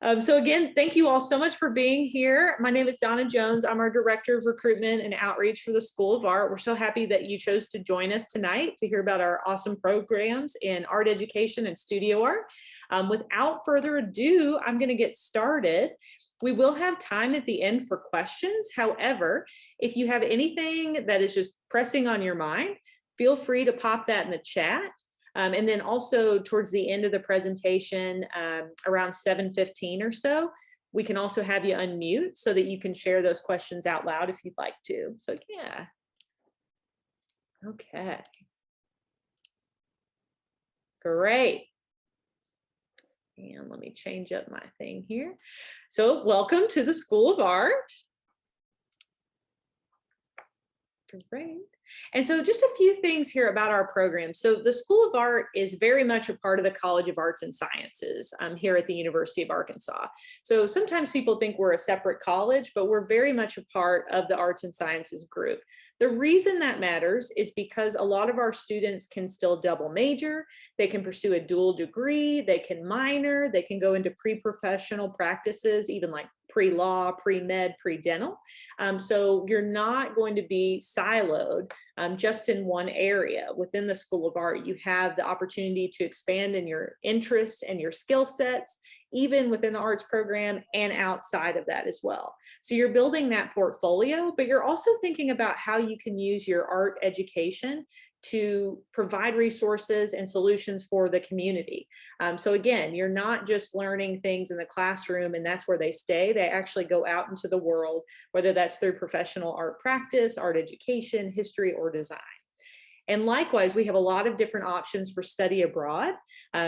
So again, thank you all so much for being here. My name is Donna Jones. I'm our Director of Recruitment and Outreach for the School of Art. We're so happy that you chose to join us tonight to hear about our awesome programs in art education and studio art. Without further ado, I'm going to get started. We will have time at the end for questions. However, if you have anything that is just pressing on your mind, feel free to pop that in the chat. And then also towards the end of the presentation, around 7:15 or so, we can also have you unmute so that you can share those questions out loud if you'd like to. So yeah. Okay. Great. And let me change up my thing here. So welcome to the School of Art. Great. And so just a few things here about our program. So the School of Art is very much a part of the College of Arts and Sciences here at the University of Arkansas. So sometimes people think we're a separate college, but we're very much a part of the Arts and Sciences group. The reason that matters is because a lot of our students can still double major, they can pursue a dual degree, they can minor, they can go into pre-professional practices, even like pre-law, pre-med, pre-dental. So you're not going to be siloed just in one area. Within the School of Art, you have the opportunity to expand in your interests and your skill sets, even within the arts program and outside of that as well. So you're building that portfolio, but you're also thinking about how you can use your art education to provide resources and solutions for the community. So again, you're not just learning things in the classroom and that's where they stay. They actually go out into the world, whether that's through professional art practice, art education, history, or design. And likewise, we have a lot of different options for study abroad.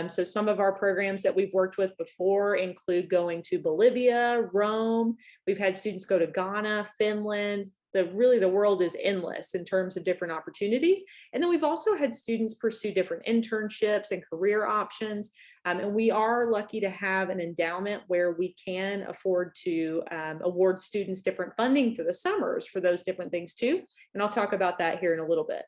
So some of our programs that we've worked with before include going to Bolivia, Rome. We've had students go to Ghana, Finland. Really the world is endless in terms of different opportunities. And then we've also had students pursue different internships and career options. And we are lucky to have an endowment where we can afford to award students different funding for the summers for those different things too. And I'll talk about that here in a little bit.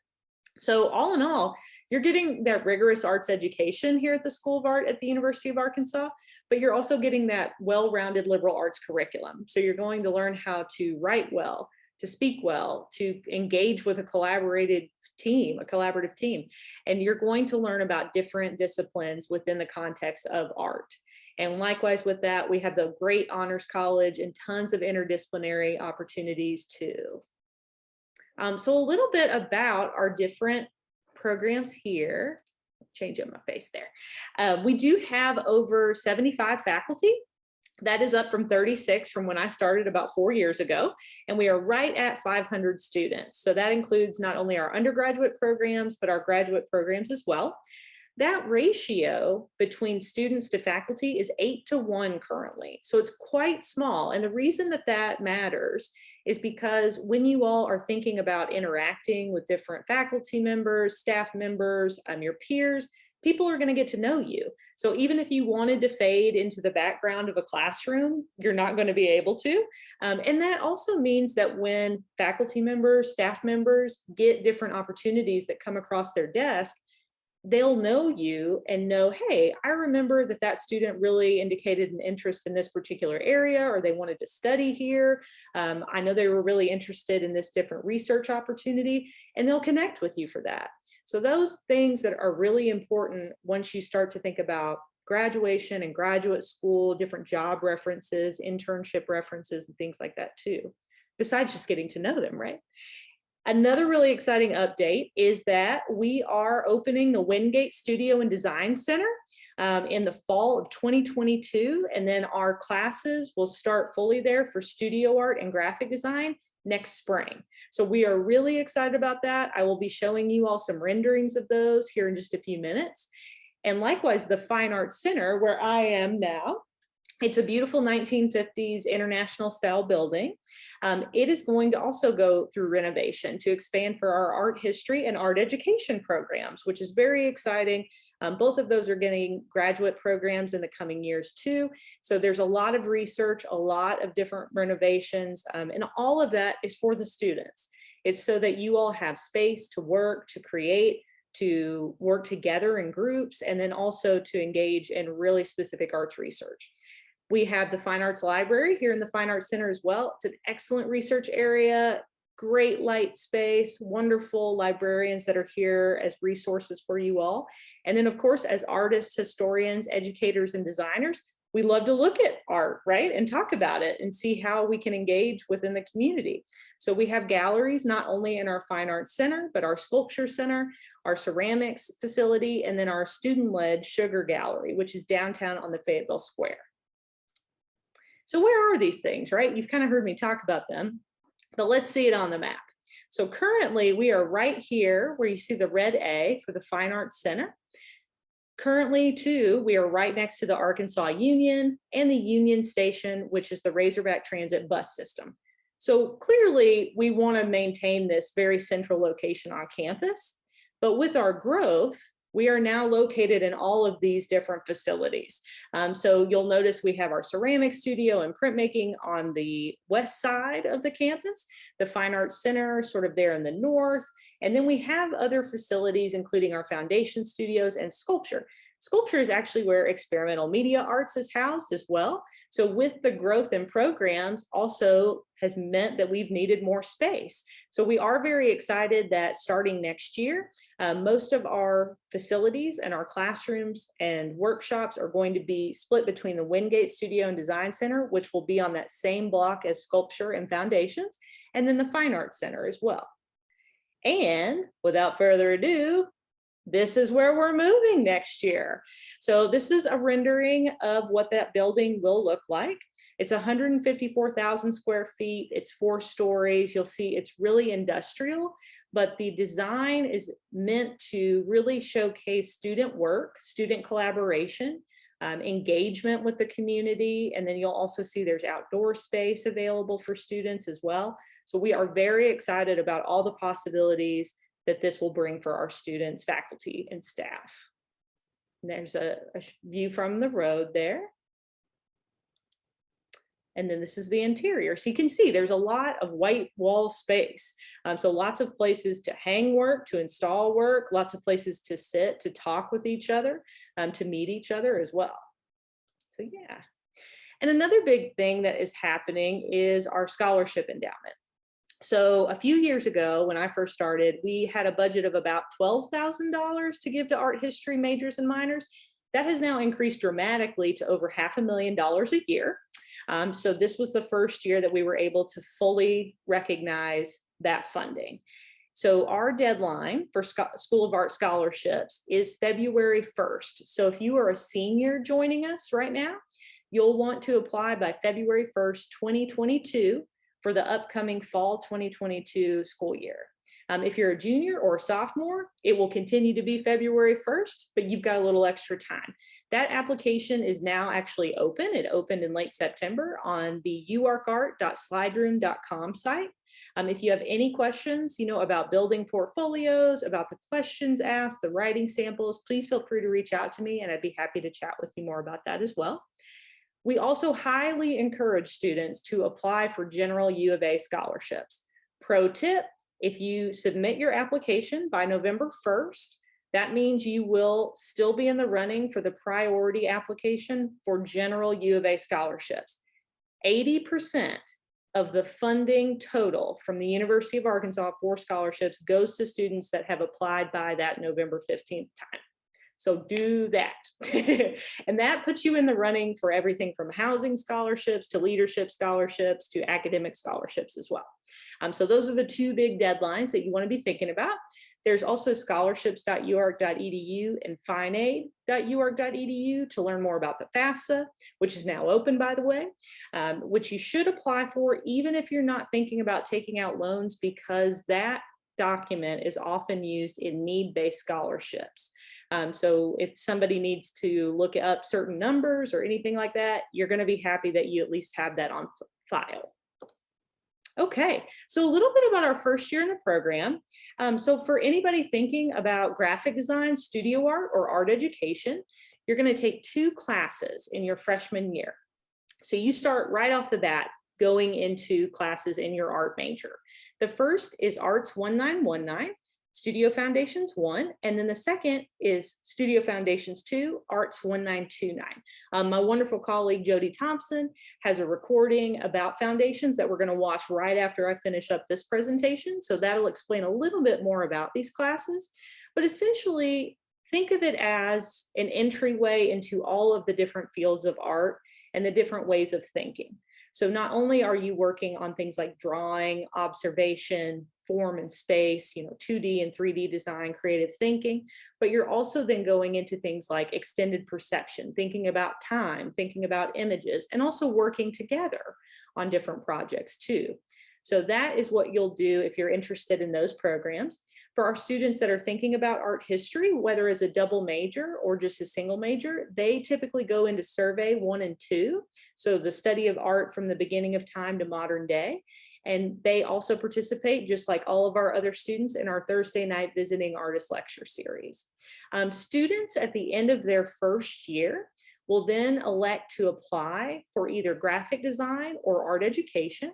So all in all, you're getting that rigorous arts education here at the School of Art at the University of Arkansas, but you're also getting that well-rounded liberal arts curriculum. So you're going to learn how to write well, to speak well, to engage with a collaborative team, and you're going to learn about different disciplines within the context of art. And likewise with that, we have the great honors college and tons of interdisciplinary opportunities too. So a little bit about our different programs here. Change up my face there. We do have over 75 faculty. That is up from 36 from when I started about 4 years ago, and we are right at 500 students. So that includes not only our undergraduate programs, but our graduate programs as well. That ratio between students to faculty is 8:1 currently. So it's quite small. And the reason that that matters is because when you all are thinking about interacting with different faculty members, staff members, your peers, people are going to get to know you. So even if you wanted to fade into the background of a classroom, you're not going to be able to. And that also means that when faculty members, staff members get different opportunities that come across their desk, they'll know you and know, hey, I remember that that student really indicated an interest in this particular area, or they wanted to study here. I know they were really interested in this different research opportunity, and they'll connect with you for that. So those things that are really important once you start to think about graduation and graduate school, different job references, internship references, and things like that too, besides just getting to know them, right? Another really exciting update is that we are opening the Wingate Studio and Design Center in the fall of 2022. And then our classes will start fully there for studio art and graphic design next spring. So we are really excited about that. I will be showing you all some renderings of those here in just a few minutes. And likewise, the Fine Arts Center, where I am now, it's a beautiful 1950s international style building. It is going to also go through renovation to expand for our art history and art education programs, which is very exciting. Both of those are getting graduate programs in the coming years too. So there's a lot of research, a lot of different renovations, and all of that is for the students. It's so that you all have space to work, to create, to work together in groups, and then also to engage in really specific arts research. We have the Fine Arts Library here in the Fine Arts Center as well. It's an excellent research area, great light space, wonderful librarians that are here as resources for you all. And then of course, as artists, historians, educators, and designers, we love to look at art, right? And talk about it and see how we can engage within the community. So we have galleries, not only in our Fine Arts Center, but our Sculpture Center, our ceramics facility, and then our student-led Sugar Gallery, which is downtown on the Fayetteville Square. So where are these things, right? You've kind of heard me talk about them, but let's see it on the map. So currently we are right here where you see the red A for the Fine Arts Center. Currently, too, we are right next to the Arkansas Union and the Union Station, which is the Razorback Transit bus system. So clearly, we want to maintain this very central location on campus. But with our growth, we are now located in all of these different facilities. So you'll notice we have our ceramic studio and printmaking on the west side of the campus, the Fine Arts Center sort of there in the north, and then we have other facilities, including our foundation studios and sculpture. Sculpture is actually where experimental media arts is housed as well. So with the growth in programs also has meant that we've needed more space. So we are very excited that starting next year, most of our facilities and our classrooms and workshops are going to be split between the Wingate Studio and Design Center, which will be on that same block as Sculpture and Foundations, and then the Fine Arts Center as well. And without further ado, this is where we're moving next year. So this is a rendering of what that building will look like. It's 154,000 square feet. It's 4 stories. You'll see it's really industrial, but the design is meant to really showcase student work, student collaboration, engagement with the community. And then you'll also see there's outdoor space available for students as well. So we are very excited about all the possibilities that this will bring for our students, faculty, and staff. And there's a view from the road there. And then this is the interior. So you can see there's a lot of white wall space. So lots of places to hang work, to install work, lots of places to sit, to talk with each other, to meet each other as well. So yeah. And another big thing that is happening is our scholarship endowment. So a few years ago, when I first started, we had a budget of about $12,000 to give to art history majors and minors. That has now increased dramatically to over $500,000 a year. So this was the first year that we were able to fully recognize that funding. So our deadline for School of Art scholarships is February 1st. So if you are a senior joining us right now, you'll want to apply by February 1st, 2022 for the upcoming fall 2022 school year. If you're a junior or a sophomore, it will continue to be February 1st, but you've got a little extra time. That application is now actually open. It opened in late September on the uarkart.slideroom.com site. If you have any questions, about building portfolios, about the questions asked, the writing samples, please feel free to reach out to me and I'd be happy to chat with you more about that as well. We also highly encourage students to apply for general U of A scholarships. Pro tip, if you submit your application by November 1st, that means you will still be in the running for the priority application for general U of A scholarships. 80% of the funding total from the University of Arkansas for scholarships goes to students that have applied by that November 15th time. So do that. And that puts you in the running for everything from housing scholarships to leadership scholarships to academic scholarships as well. So those are the 2 big deadlines that you want to be thinking about. There's also scholarships.uark.edu and finaid.uark.edu to learn more about the FAFSA, which is now open, by the way, which you should apply for even if you're not thinking about taking out loans, because that document is often used in need-based scholarships. So if somebody needs to look up certain numbers or anything like that, you're going to be happy that you at least have that on file. Okay, so a little bit about our first year in the program. So for anybody thinking about graphic design, studio art, or art education, you're going to take 2 classes in your freshman year. So you start right off the bat going into classes in your art major. The first is Arts 1919. Studio Foundations 1, and then the second is Studio Foundations 2, Arts 1929. My wonderful colleague, Jody Thompson, has a recording about foundations that we're gonna watch right after I finish up this presentation. So that'll explain a little bit more about these classes, but essentially think of it as an entryway into all of the different fields of art and the different ways of thinking. So not only are you working on things like drawing, observation, form and space, 2D and 3D design, creative thinking, but you're also then going into things like extended perception, thinking about time, thinking about images, and also working together on different projects too. So that is what you'll do if you're interested in those programs. For our students that are thinking about art history, whether as a double major or just a single major, they typically go into survey 1 and 2. So the study of art from the beginning of time to modern day. And they also participate, just like all of our other students, in our Thursday night visiting artist lecture series. Students at the end of their first year will then elect to apply for either graphic design or art education.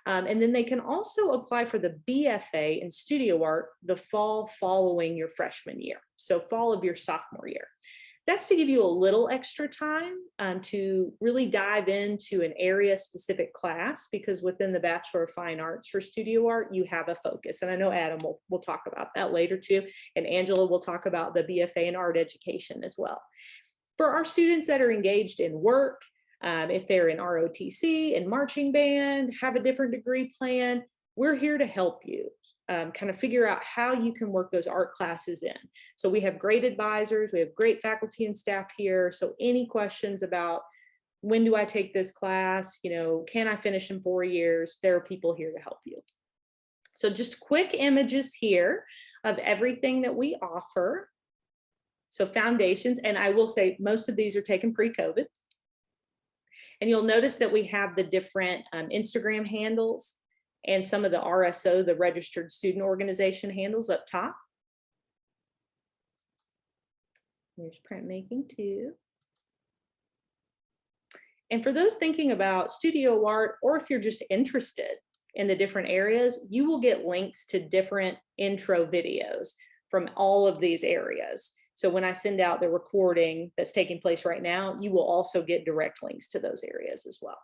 And then they can also apply for the BFA in studio art the fall following your freshman year, so fall of your sophomore year. That's to give you a little extra time to really dive into an area specific class, because within the Bachelor of Fine Arts for studio art, you have a focus. And I know Adam will talk about that later too. And Angela will talk about the BFA in art education as well. For our students that are engaged in work, if they're in ROTC and marching band, have a different degree plan, we're here to help you kind of figure out how you can work those art classes in. So we have great advisors, we have great faculty and staff here. So any questions about when do I take this class, can I finish in 4 years? There are people here to help you. So just quick images here of everything that we offer. So foundations, and I will say most of these are taken pre-COVID. And you'll notice that we have the different Instagram handles and some of the RSO, the Registered Student Organization handles up top. There's printmaking too. And for those thinking about studio art, or if you're just interested in the different areas, you will get links to different intro videos from all of these areas. So when I send out the recording that's taking place right now, you will also get direct links to those areas as well.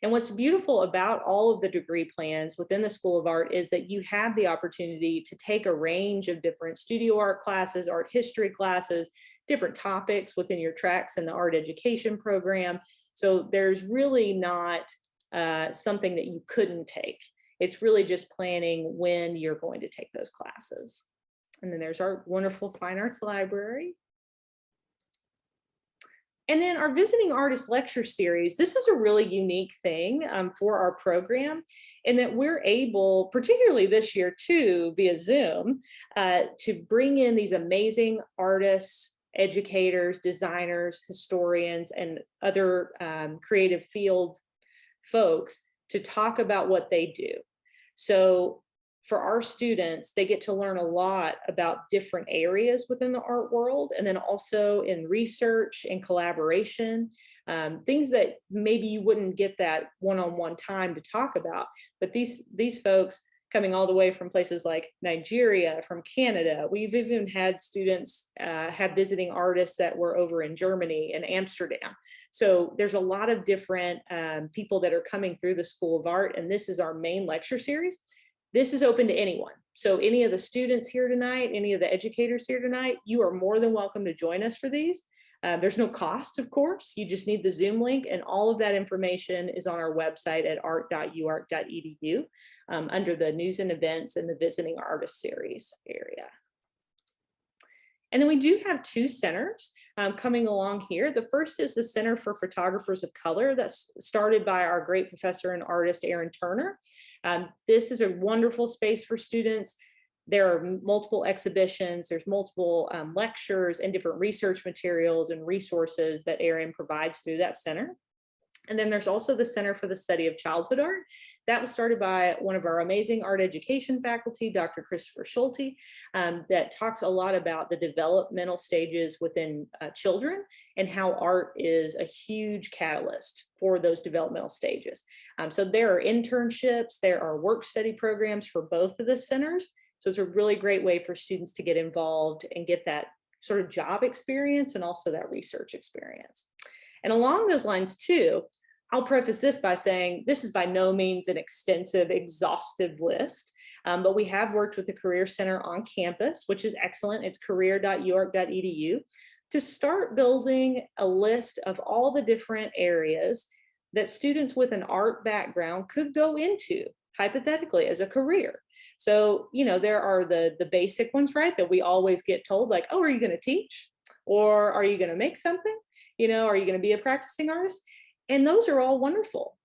And what's beautiful about all of the degree plans within the School of Art is that you have the opportunity to take a range of different studio art classes, art history classes, different topics within your tracks in the art education program. So there's really not something that you couldn't take. It's really just planning when you're going to take those classes. And then there's our wonderful fine arts library. And then our visiting artist lecture series. This is a really unique thing for our program, in that we're able, particularly this year too, via Zoom, to bring in these amazing artists, educators, designers, historians, and other creative field folks to talk about what they do. So for our students, they get to learn a lot about different areas within the art world, and then also in research and collaboration, things that maybe you wouldn't get that one-on-one time to talk about. But these folks coming all the way from places like Nigeria, from Canada. We've even had students have visiting artists that were over in Germany and Amsterdam. So there's a lot of different people that are coming through the School of Art, and this is our main lecture series. This is open to anyone. So any of the students here tonight, any of the educators here tonight, you are more than welcome to join us for these. There's no cost, of course. You just need the Zoom link, and all of that information is on our website at art.uart.edu under the news and events and the visiting artist series area. And then we do have 2 centers coming along here. The first is the Center for Photographers of Color that's started by our great professor and artist, Aaron Turner. This is a wonderful space for students. There are multiple exhibitions, there's multiple lectures and different research materials and resources that Aaron provides through that center. And then there's also the Center for the Study of Childhood Art. That was started by one of our amazing art education faculty, Dr. Christopher Schulte, that talks a lot about the developmental stages within children and how art is a huge catalyst for those developmental stages. So there are internships, there are work study programs for both of the centers. So it's a really great way for students to get involved and get that sort of job experience and also that research experience. And along those lines too, I'll preface this by saying this is by no means an extensive, exhaustive list, but we have worked with the Career Center on campus, which is excellent. It's career.uark.edu, to start building a list of all the different areas that students with an art background could go into, hypothetically, as a career. So, you know, there are the basic ones, right, that we always get told, like, oh, are you going to teach? Or are you going to make something? You know, are you going to be a practicing artist? And those are all wonderful.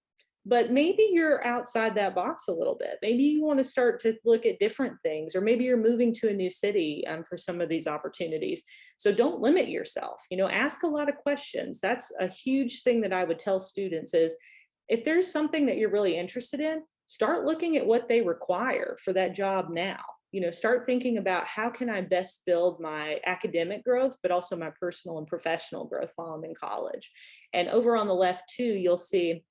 But maybe you're outside that box a little bit. Maybe you want to start to look at different things, or maybe you're moving to a new city for some of these opportunities. So don't limit yourself, you know, ask a lot of questions. That's a huge thing that I would tell students is if there's something that you're really interested in, start looking at what they require for that job now. You know, start thinking about how can I best build my academic growth, but also my personal and professional growth while I'm in college. And over on the left too, you'll see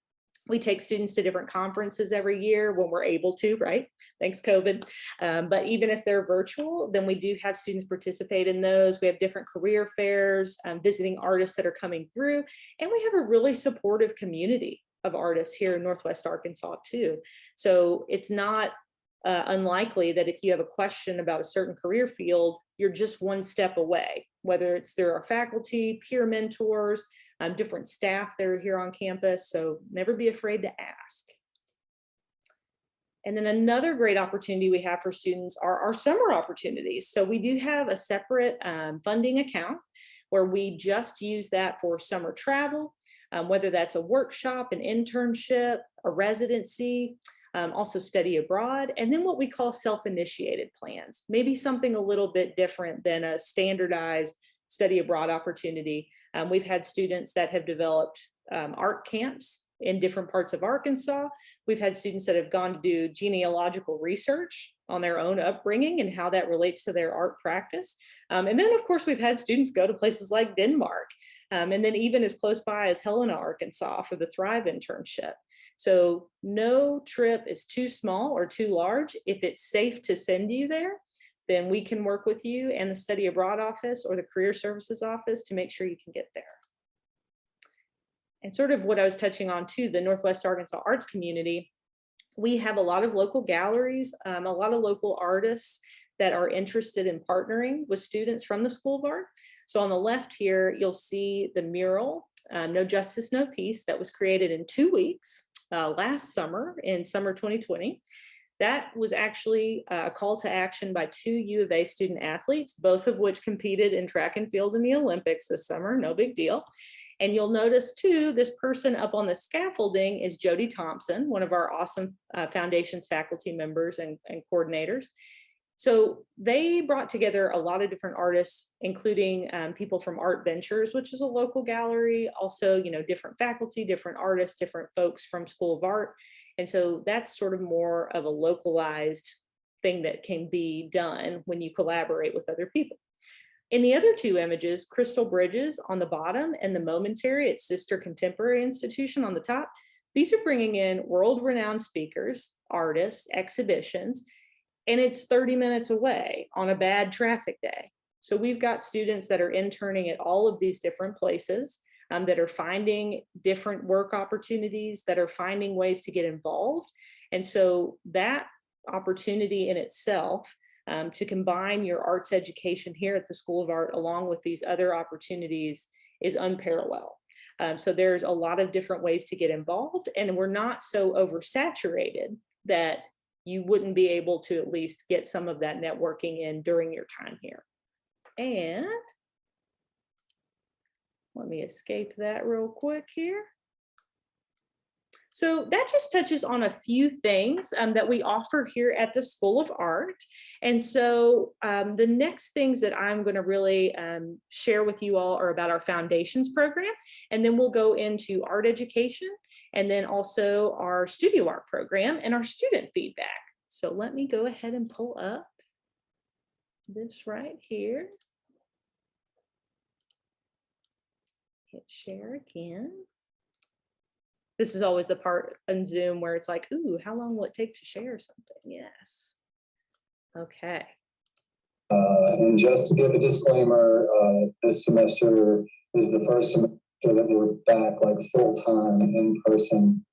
we take students to different conferences every year when we're able to, right? Thanks, COVID. But even if they're virtual, then we do have students participate in those. We have different career fairs, visiting artists that are coming through, and we have a really supportive community of artists here in Northwest Arkansas too. So it's not unlikely that if you have a question about a certain career field, you're just one step away, whether it's through our faculty, peer mentors, different staff that are here on campus. So never be afraid to ask. And then another great opportunity we have for students are our summer opportunities. So we do have a separate funding account where we just use that for summer travel, whether that's a workshop, an internship, a residency, also study abroad, and then what we call self-initiated plans, maybe something a little bit different than a standardized study abroad opportunity. We've had students that have developed art camps in different parts of Arkansas. We've had students that have gone to do genealogical research on their own upbringing and how that relates to their art practice. And then, of course, we've had students go to places like Denmark, and then even as close by as Helena, Arkansas for the Thrive internship. So no trip is too small or too large. If it's safe to send you there, then we can work with you and the Study Abroad office or the Career Services office to make sure you can get there. And sort of what I was touching on too, the Northwest Arkansas arts community, we have a lot of local galleries, a lot of local artists that are interested in partnering with students from the School of Art. So on the left here, you'll see the mural, No Justice, No Peace, that was created in 2 weeks last summer, in summer 2020. That was actually a call to action by 2 U of A student athletes, both of which competed in track and field in the Olympics this summer, no big deal. And you'll notice too, this person up on the scaffolding is Jody Thompson, one of our awesome Foundations faculty members and coordinators. So they brought together a lot of different artists, including people from Art Ventures, which is a local gallery, also, you know, different faculty, different artists, different folks from School of Art. And so that's sort of more of a localized thing that can be done when you collaborate with other people. In the other 2 images, Crystal Bridges on the bottom and the Momentary at Sister Contemporary Institution on the top, these are bringing in world-renowned speakers, artists, exhibitions, and it's 30 minutes away on a bad traffic day. So we've got students that are interning at all of these different places, that are finding different work opportunities, that are finding ways to get involved. And so that opportunity in itself, to combine your arts education here at the School of Art along with these other opportunities, is unparalleled. So there's a lot of different ways to get involved, and we're not so oversaturated that you wouldn't be able to at least get some of that networking in during your time here. And let me escape that real quick here. So that just touches on a few things that we offer here at the School of Art. And so the next things that I'm going to really share with you all are about our foundations program. And then we'll go into art education, and then also our studio art program and our student feedback. So let me go ahead and pull up this right here. Hit share again. This is always the part in Zoom where it's like, ooh, how long will it take to share something? Yes. Okay. And just to give a disclaimer, this semester is the first semester that we're back like full-time in person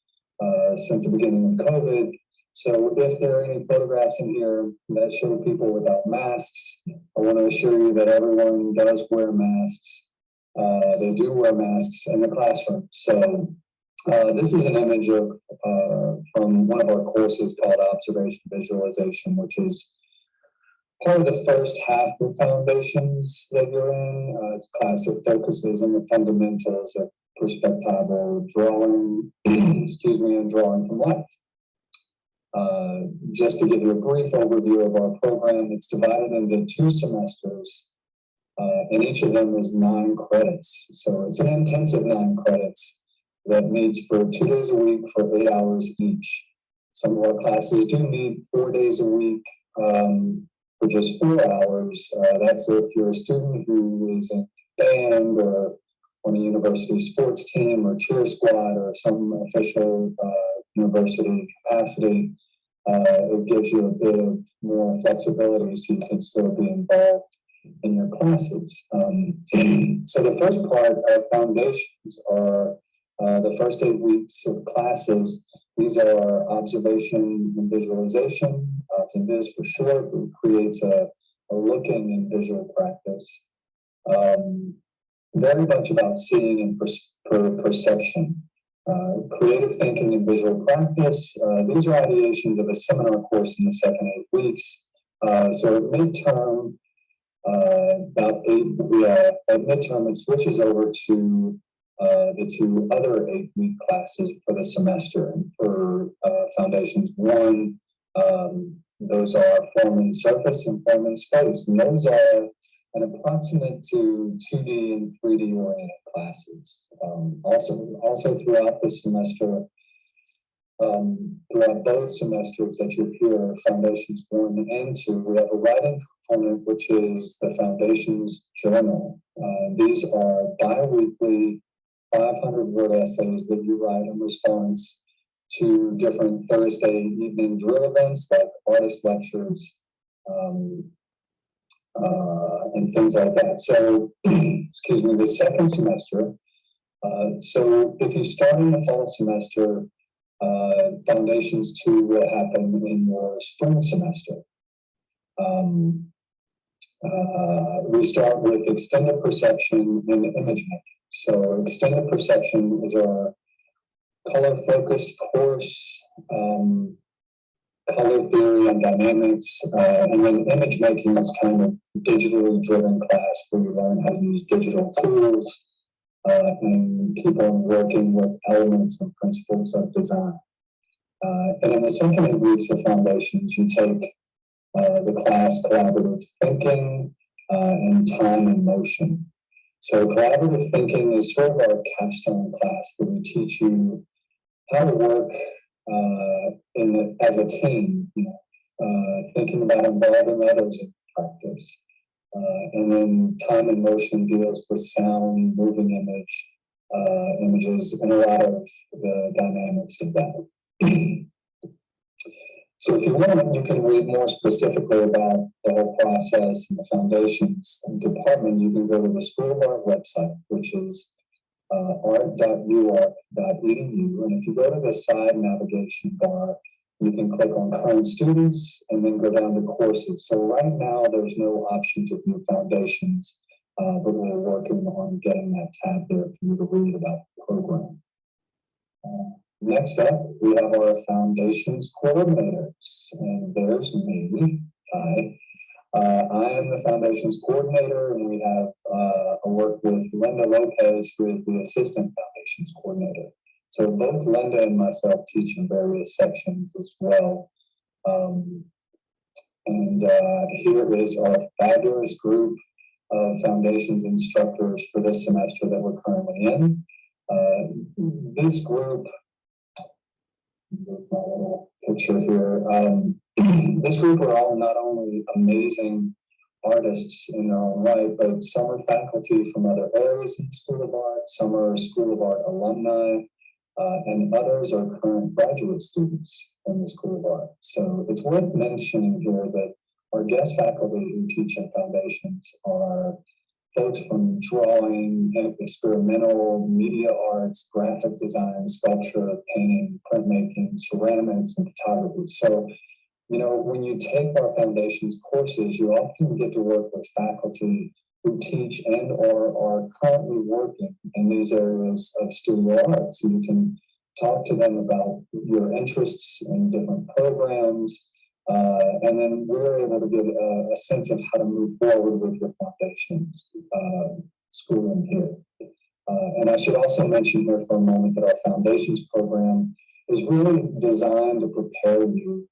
since the beginning of COVID. So if there are any photographs in here that show people without masks, I want to assure you that everyone does wear masks. They do wear masks in the classroom. So this is an image of from one of our courses called Observation Visualization, which is part of the first half of foundations that you're in. It's class that focuses on the fundamentals of perspectival drawing, excuse me, and drawing from life. Just to give you a brief overview of our program, it's divided into 2 semesters, and each of them is 9 credits. So it's an intensive 9 credits that meets for 2 days a week for 8 hours each. Some of our classes do meet 4 days a week for just 4 hours. That's if you're a student who is in band or on a university sports team or cheer squad or some official university capacity. It gives you a bit of more flexibility so you can still be involved in your classes. So the first part of foundations are the first 8 weeks of classes. These are observation and visualization, ObsAndVis for short, which creates a looking and visual practice. Very much about seeing and perception. Creative thinking and visual practice. These are ideations of a seminar course in the second 8 weeks. So at midterm, at midterm, it switches over to the 2 other 8-week classes for the semester. And for foundations 1, those are form and surface and form and space. And those are an approximate to 2D and 3D oriented classes. Also throughout the semester, throughout both semesters that you're here, foundations 1 and 2, we have a writing component, which is the foundations journal. These are bi-weekly 500-word essays that you write in response to different Thursday evening drill events like artist lectures and things like that. So, excuse me, the second semester. So if you start in the fall semester, foundations 2 will happen in your spring semester. We start with extended perception and image making. So extended perception is our color-focused course, color theory and dynamics, and then image making is kind of digitally driven class where you learn how to use digital tools and keep on working with elements and principles of design. And in the second 8 weeks of foundations, you take the class collaborative thinking and time and motion. So collaborative thinking is sort of our capstone class that we teach you how to work as a team, thinking about involving others in practice. And then time and motion deals with sound, moving images, and a lot of the dynamics of that. So if you want, you can read more specifically about the whole process and the foundations department. You can go to the School of Art website, which is art.uark.edu. And if you go to the side navigation bar, you can click on current students and then go down to courses. So right now, there's no option to view foundations, but we're working on getting that tab there for you to read about the program. Next up, we have our foundations coordinators, and there's me. Hi. I am the foundations coordinator, and we have I work with Linda Lopez, who is the assistant foundations coordinator. So both Linda and myself teach in various sections as well. Here is our fabulous group of foundations instructors for this semester that we're currently in. This group, my little picture here, this group are all not only amazing artists in their own right, but some are faculty from other areas in the School of Art, some are School of Art alumni, and others are current graduate students in the School of Art. So it's worth mentioning here that our guest faculty who teach in foundations are folks from drawing, experimental, media arts, graphic design, sculpture, painting, printmaking, ceramics, and photography. So, you know, when you take our foundations courses, you often get to work with faculty who teach and or are currently working in these areas of studio art. So you can talk to them about your interests in different programs, and then we're able to give a sense of how to move forward with your foundations schooling here. And I should also mention here for a moment that our foundations program is really designed to prepare you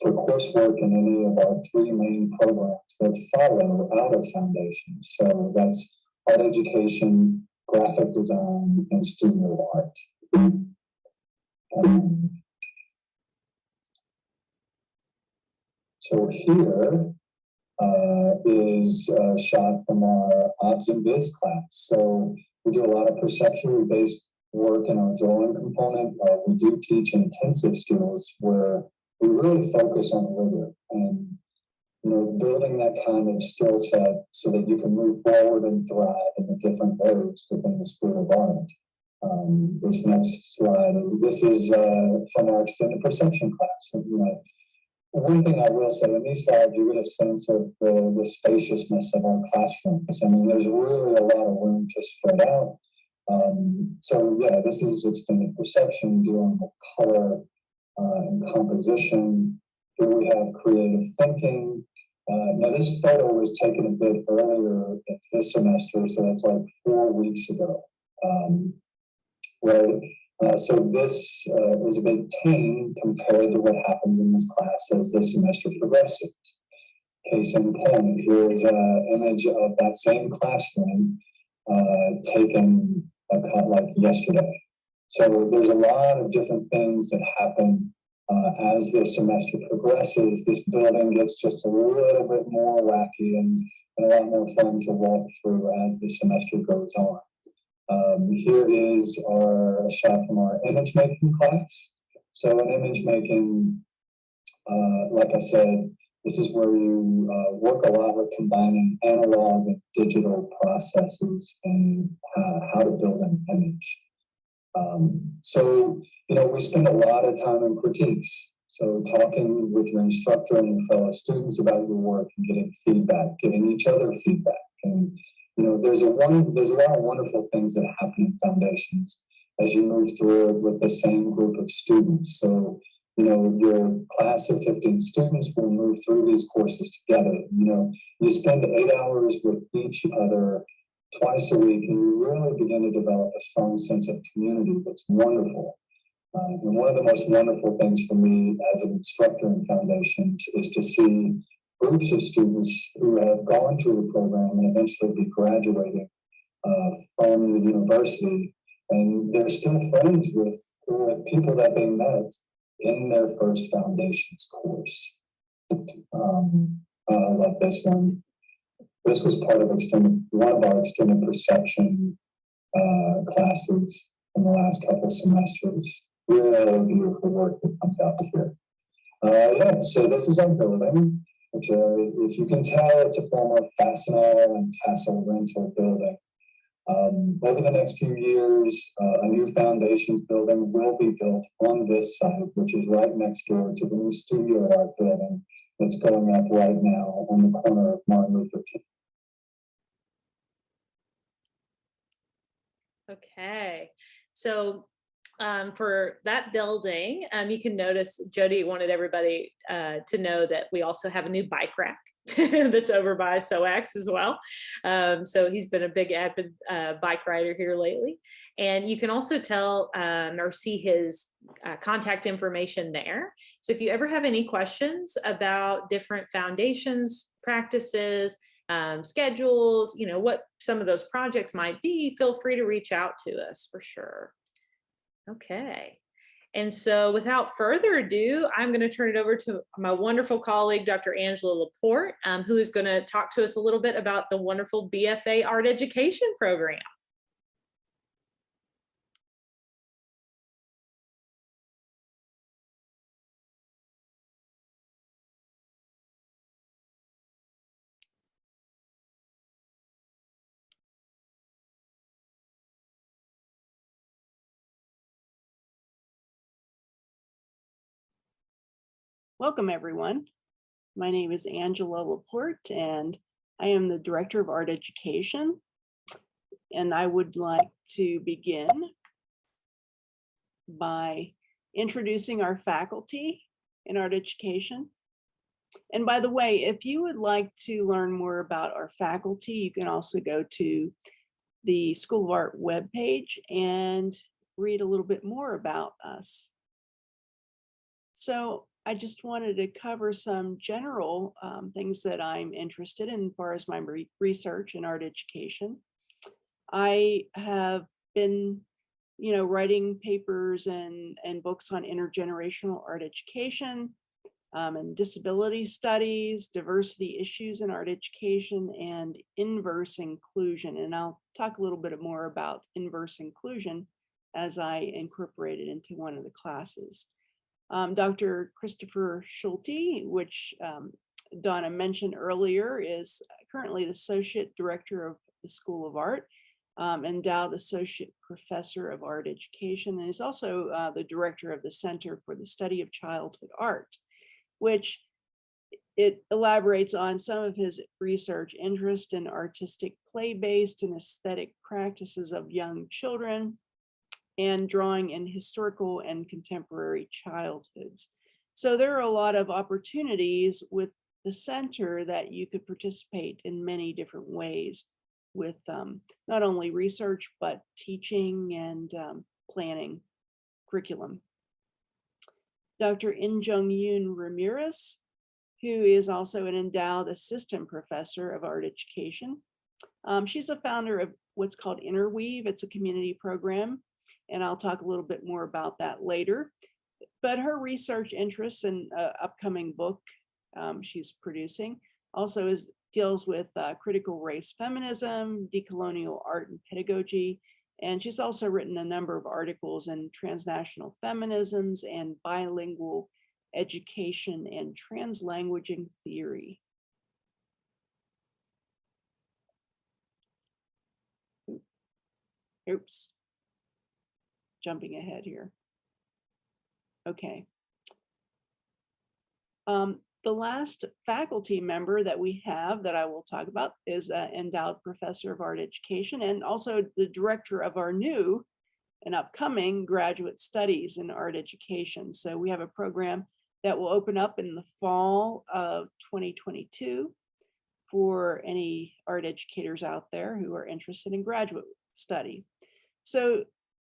for coursework in any of our three main programs that follow out of foundations. So that's art education, graphic design, and studio art. So here is a shot from our Ops and Biz class. So we do a lot of perceptually based work in our drawing component. We do teach intensive skills where we really focus on rigor and, you know, building that kind of skill set so that you can move forward and thrive in the different areas within the School of Art. This next slide, this is from our extended perception class. You know, one thing I will say, in these slides, you get a sense of the spaciousness of our classrooms. I mean, there's really a lot of room to spread out. So yeah, this is extended perception, dealing with color and composition. Here we have creative thinking. Now this photo was taken a bit earlier this semester, so that's like 4 weeks ago. Right. So this is a bit tame compared to what happens in this class as the semester progresses. Case in point, here is an image of that same classroom taken like yesterday. So there's a lot of different things that happen as the semester progresses. This building gets just a little bit more wacky and a lot more fun to walk through as the semester goes on. Here is our shot from our image making class. So in image making, like I said, this is where you work a lot with combining analog and digital processes and how to build an image. So, you know, we spend a lot of time in critiques. So talking with your instructor and your fellow students about your work and getting feedback, giving each other feedback. And, you know, there's a lot of wonderful things that happen in foundations as you move through it with the same group of students. So, you know, your class of 15 students will move through these courses together. You know, you spend 8 hours with each other twice a week, and you really begin to develop a strong sense of community that's wonderful. And one of the most wonderful things for me as an instructor in foundations is to see groups of students who have gone through the program and eventually be graduating from the university, and they're still friends with people that they met in their first foundations course. Like this one. This was part of one of our extended perception classes in the last couple of semesters. Really beautiful work that comes out here. Yeah, so this is our building, which if you can tell, it's a former Fastenal and Castle rental building. Over the next few years, a new foundations building will be built on this site, which is right next door to the new studio art building that's going up right now on the corner of Martin Luther King. Okay, so for that building, you can notice Jody wanted everybody to know that we also have a new bike rack that's over by SOAX as well. So he's been a big avid bike rider here lately. And you can also tell or see his contact information there. So if you ever have any questions about different foundations, practices, schedules, what some of those projects might be, feel free to reach out to us for sure. Okay. And so without further ado, I'm going to turn it over to my wonderful colleague, Dr. Angela Laporte, who is going to talk to us a little bit about the wonderful BFA Art Education program. Welcome, everyone. My name is Angela Laporte, and I am the Director of Art Education. And I would like to begin by introducing our faculty in art education. And by the way, if you would like to learn more about our faculty, you can also go to the School of Art webpage and read a little bit more about us. So I just wanted to cover some general things that I'm interested in as far as my research in art education. I have been, writing papers and books on intergenerational art education and disability studies, diversity issues in art education, and inverse inclusion. And I'll talk a little bit more about inverse inclusion as I incorporate it into one of the classes. Dr. Christopher Schulte, which Donna mentioned earlier, is currently the Associate Director of the School of Art, Endowed Associate Professor of Art Education, and is also the Director of the Center for the Study of Childhood Art, which it elaborates on some of his research interest in artistic play-based and aesthetic practices of young children, and drawing in historical and contemporary childhoods. So there are a lot of opportunities with the center that you could participate in many different ways with not only research, but teaching and planning curriculum. Dr. In-Jung Yoon Ramirez, who is also an endowed assistant professor of art education. She's a founder of what's called Interweave. It's a community program, and I'll talk a little bit more about that later. But her research interests in an upcoming book she's producing also deals with critical race feminism, decolonial art and pedagogy, and she's also written a number of articles in transnational feminisms and bilingual education and translanguaging theory. Oops. Jumping ahead here. Okay. The last faculty member that we have that I will talk about is an endowed professor of art education and also the director of our new and upcoming graduate studies in art education. So we have a program that will open up in the fall of 2022 for any art educators out there who are interested in graduate study. So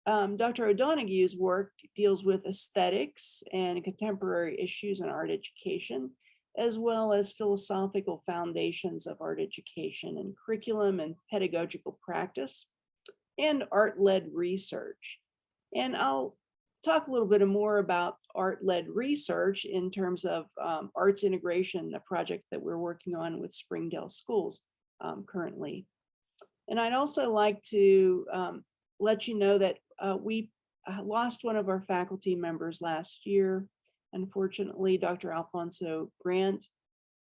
Dr. O'Donoghue's work deals with aesthetics and contemporary issues in art education, as well as philosophical foundations of art education and curriculum and pedagogical practice, and art-led research. And I'll talk a little bit more about art-led research in terms of arts integration, a project that we're working on with Springdale Schools currently. And I'd also like to let you know that we lost one of our faculty members last year, unfortunately, Dr. Alfonso Grant,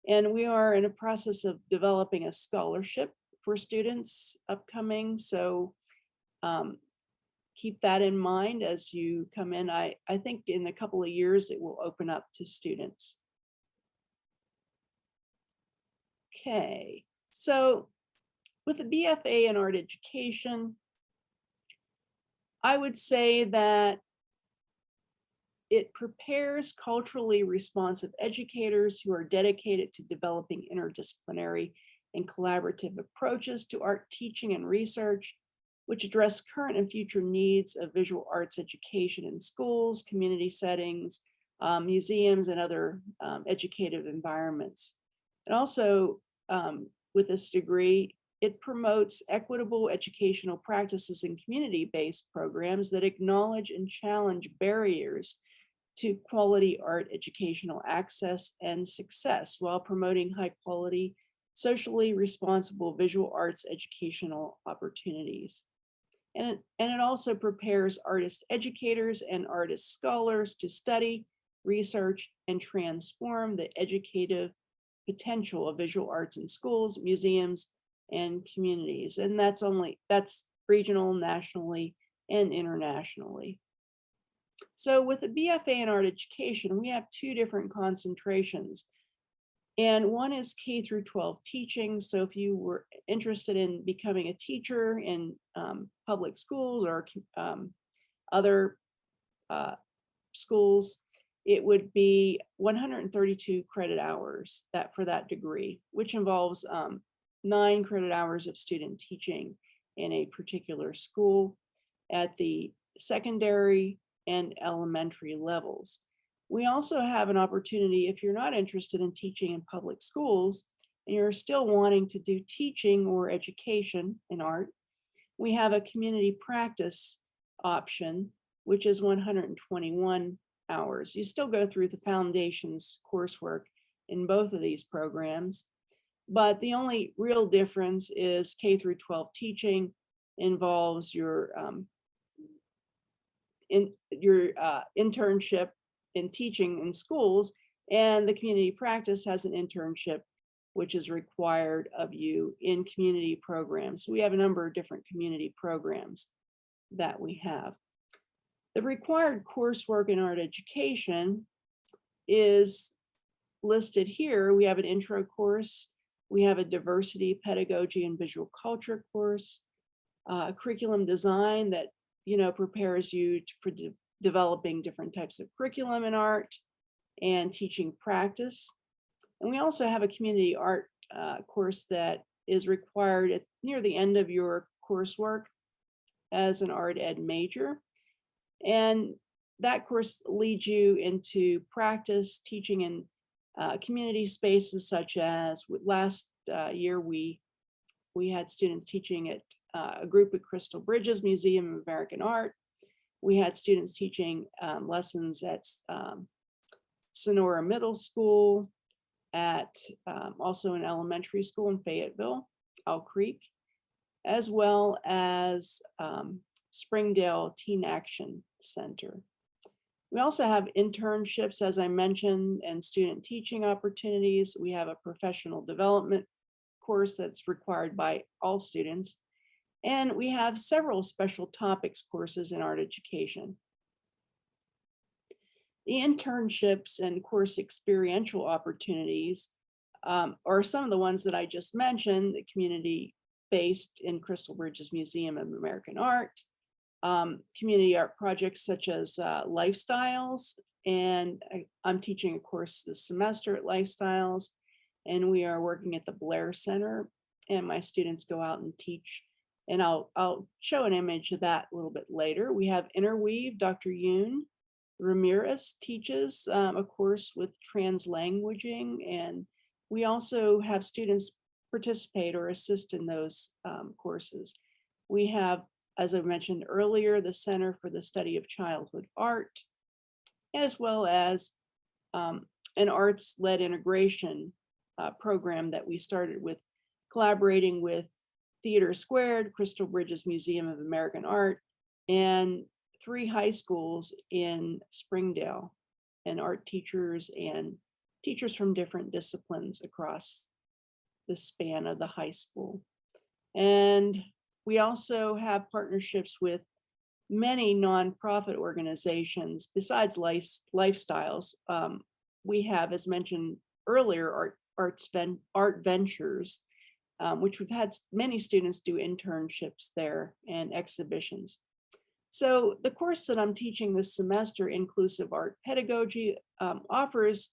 and we are in a process of developing a scholarship for students upcoming. So keep that in mind as you come in. I think in a couple of years it will open up to students. Okay, so with the BFA in art education, I would say that it prepares culturally responsive educators who are dedicated to developing interdisciplinary and collaborative approaches to art teaching and research, which address current and future needs of visual arts education in schools, community settings, museums, and other educative environments. And also, with this degree, it promotes equitable educational practices and community-based programs that acknowledge and challenge barriers to quality art educational access and success while promoting high-quality, socially responsible visual arts educational opportunities. And it also prepares artist educators and artist scholars to study, research, and transform the educative potential of visual arts in schools, museums, and communities. And that's regional, nationally, and internationally. So with the BFA in art education, we have two different concentrations. And one is K through 12 teaching. So if you were interested in becoming a teacher in public schools or other schools, it would be 132 credit hours for that degree, which involves 9 credit hours of student teaching in a particular school at the secondary and elementary levels. We also have an opportunity, if you're not interested in teaching in public schools and you're still wanting to do teaching or education in art, we have a community practice option, which is 121 hours. You still go through the foundations coursework in both of these programs, but the only real difference is K through 12 teaching involves your internship in teaching in schools, and the community practice has an internship which is required of you in community programs. We have a number of different community programs that we have. The required coursework in art education is listed here. We have an intro course. We have a diversity, pedagogy, and visual culture course, curriculum design that prepares you for developing different types of curriculum in art and teaching practice. And we also have a community art course that is required near the end of your coursework as an art ed major. And that course leads you into practice, teaching in community spaces, such as last year we had students teaching at a group at Crystal Bridges Museum of American Art. We had students teaching lessons at Sonora Middle School, at also an elementary school in Fayetteville, Owl Creek, as well as Springdale Teen Action Center. We also have internships, as I mentioned, and student teaching opportunities. We have a professional development course that's required by all students. And we have several special topics courses in art education. The internships and course experiential opportunities are some of the ones that I just mentioned, the community-based in Crystal Bridges Museum of American Art, community art projects such as Lifestyles, and I'm teaching a course this semester at Lifestyles, and we are working at the Blair Center, and my students go out and teach, and I'll show an image of that a little bit later. We have Interweave. Dr. Yoon Ramirez teaches a course with translanguaging, and we also have students participate or assist in those courses. We have, as I mentioned earlier, the Center for the Study of Childhood Art, as well as an arts-led integration program that we started with, collaborating with Theater Squared, Crystal Bridges Museum of American Art, and 3 high schools in Springdale, and art teachers and teachers from different disciplines across the span of the high school. And we also have partnerships with many nonprofit organizations besides Lifestyles. We have, as mentioned earlier, Art Ventures, which we've had many students do internships there and exhibitions. So the course that I'm teaching this semester, Inclusive Art Pedagogy, offers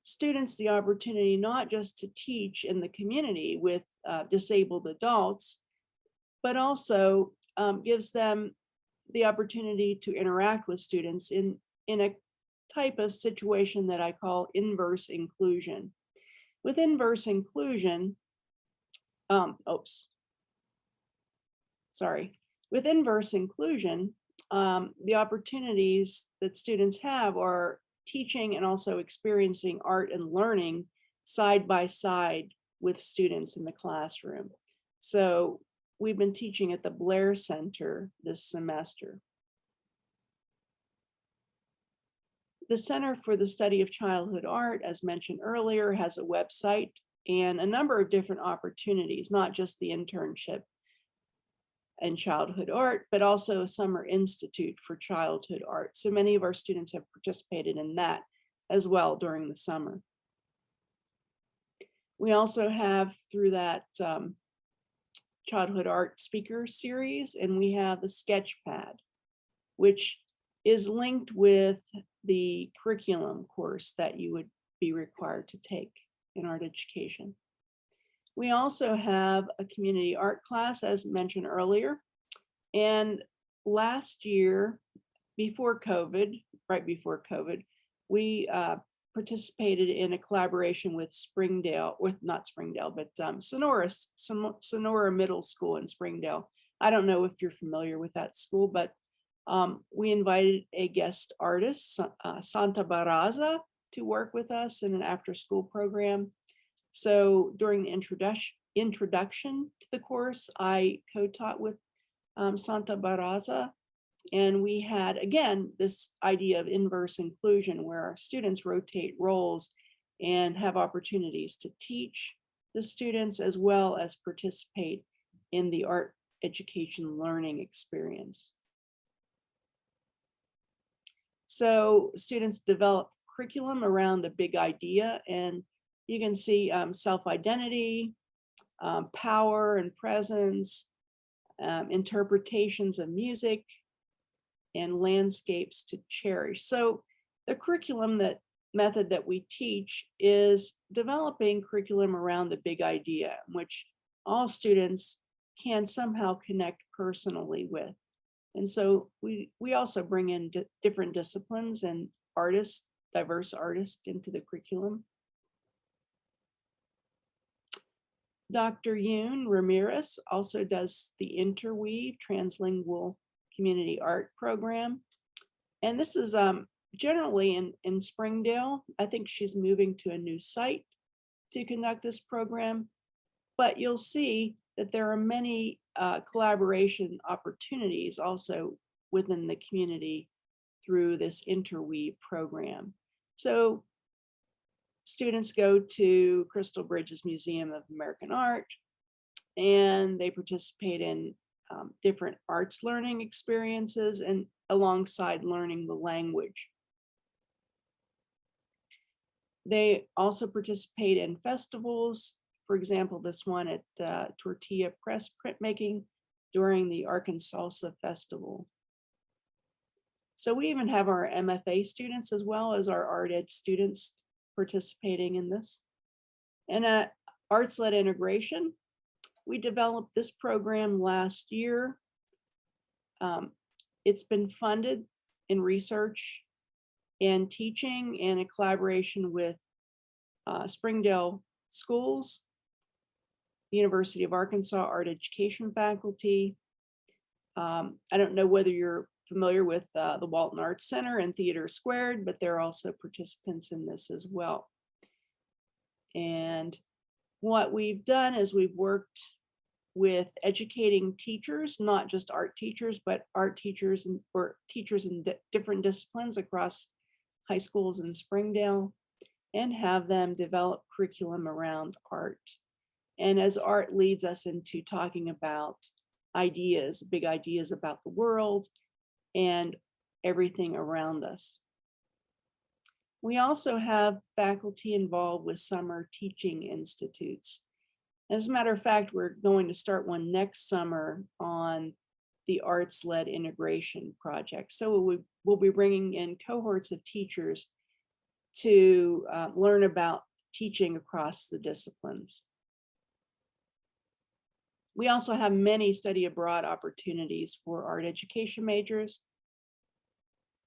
students the opportunity not just to teach in the community with disabled adults, but also gives them the opportunity to interact with students in a type of situation that I call inverse inclusion. With inverse inclusion, with inverse inclusion, the opportunities that students have are teaching and also experiencing art and learning side by side with students in the classroom. So we've been teaching at the Blair Center this semester. The Center for the Study of Childhood Art, as mentioned earlier, has a website and a number of different opportunities, not just the internship and childhood art, but also a summer institute for childhood art. So many of our students have participated in that as well during the summer. We also have through that childhood art speaker series, and we have the Sketchpad, which is linked with the curriculum course that you would be required to take in art education. We also have a community art class, as mentioned earlier. And last year, before COVID, right before COVID, we participated in a collaboration with Sonora Middle School in Springdale. I don't know if you're familiar with that school, but we invited a guest artist, Santa Barraza, to work with us in an after-school program. So during the introduction to the course, I co-taught with Santa Barraza, and we had, again, this idea of inverse inclusion where our students rotate roles and have opportunities to teach the students as well as participate in the art education learning experience. So students develop curriculum around a big idea, and you can see self-identity, power and presence, interpretations of music, and landscapes to cherish. So the curriculum method that we teach is developing curriculum around a big idea, which all students can somehow connect personally with. And so we also bring in different disciplines and artists, diverse artists into the curriculum. Dr. Yoon Ramirez also does the Interweave Translingual Community Art Program. And this is generally in Springdale. I think she's moving to a new site to conduct this program, but you'll see that there are many collaboration opportunities also within the community through this Interweave program. So students go to Crystal Bridges Museum of American Art, and they participate in different arts learning experiences and alongside learning the language. They also participate in festivals. For example, this one at Tortilla Press Printmaking during the Arkansas Festival. So we even have our MFA students as well as our art ed students participating in this. And at Arts-Led Integration, we developed this program last year. It's been funded in research and teaching in a collaboration with Springdale Schools, the University of Arkansas Art Education faculty. I don't know whether you're familiar with the Walton Arts Center and Theater Squared, but they're also participants in this as well. And what we've done is we've worked with educating teachers, not just art teachers, but art teachers or teachers in different disciplines across high schools in Springdale, and have them develop curriculum around art. And as art leads us into talking about ideas, big ideas about the world and everything around us. We also have faculty involved with summer teaching institutes. As a matter of fact, we're going to start one next summer on the arts-led integration project. So we'll be bringing in cohorts of teachers to learn about teaching across the disciplines. We also have many study abroad opportunities for art education majors.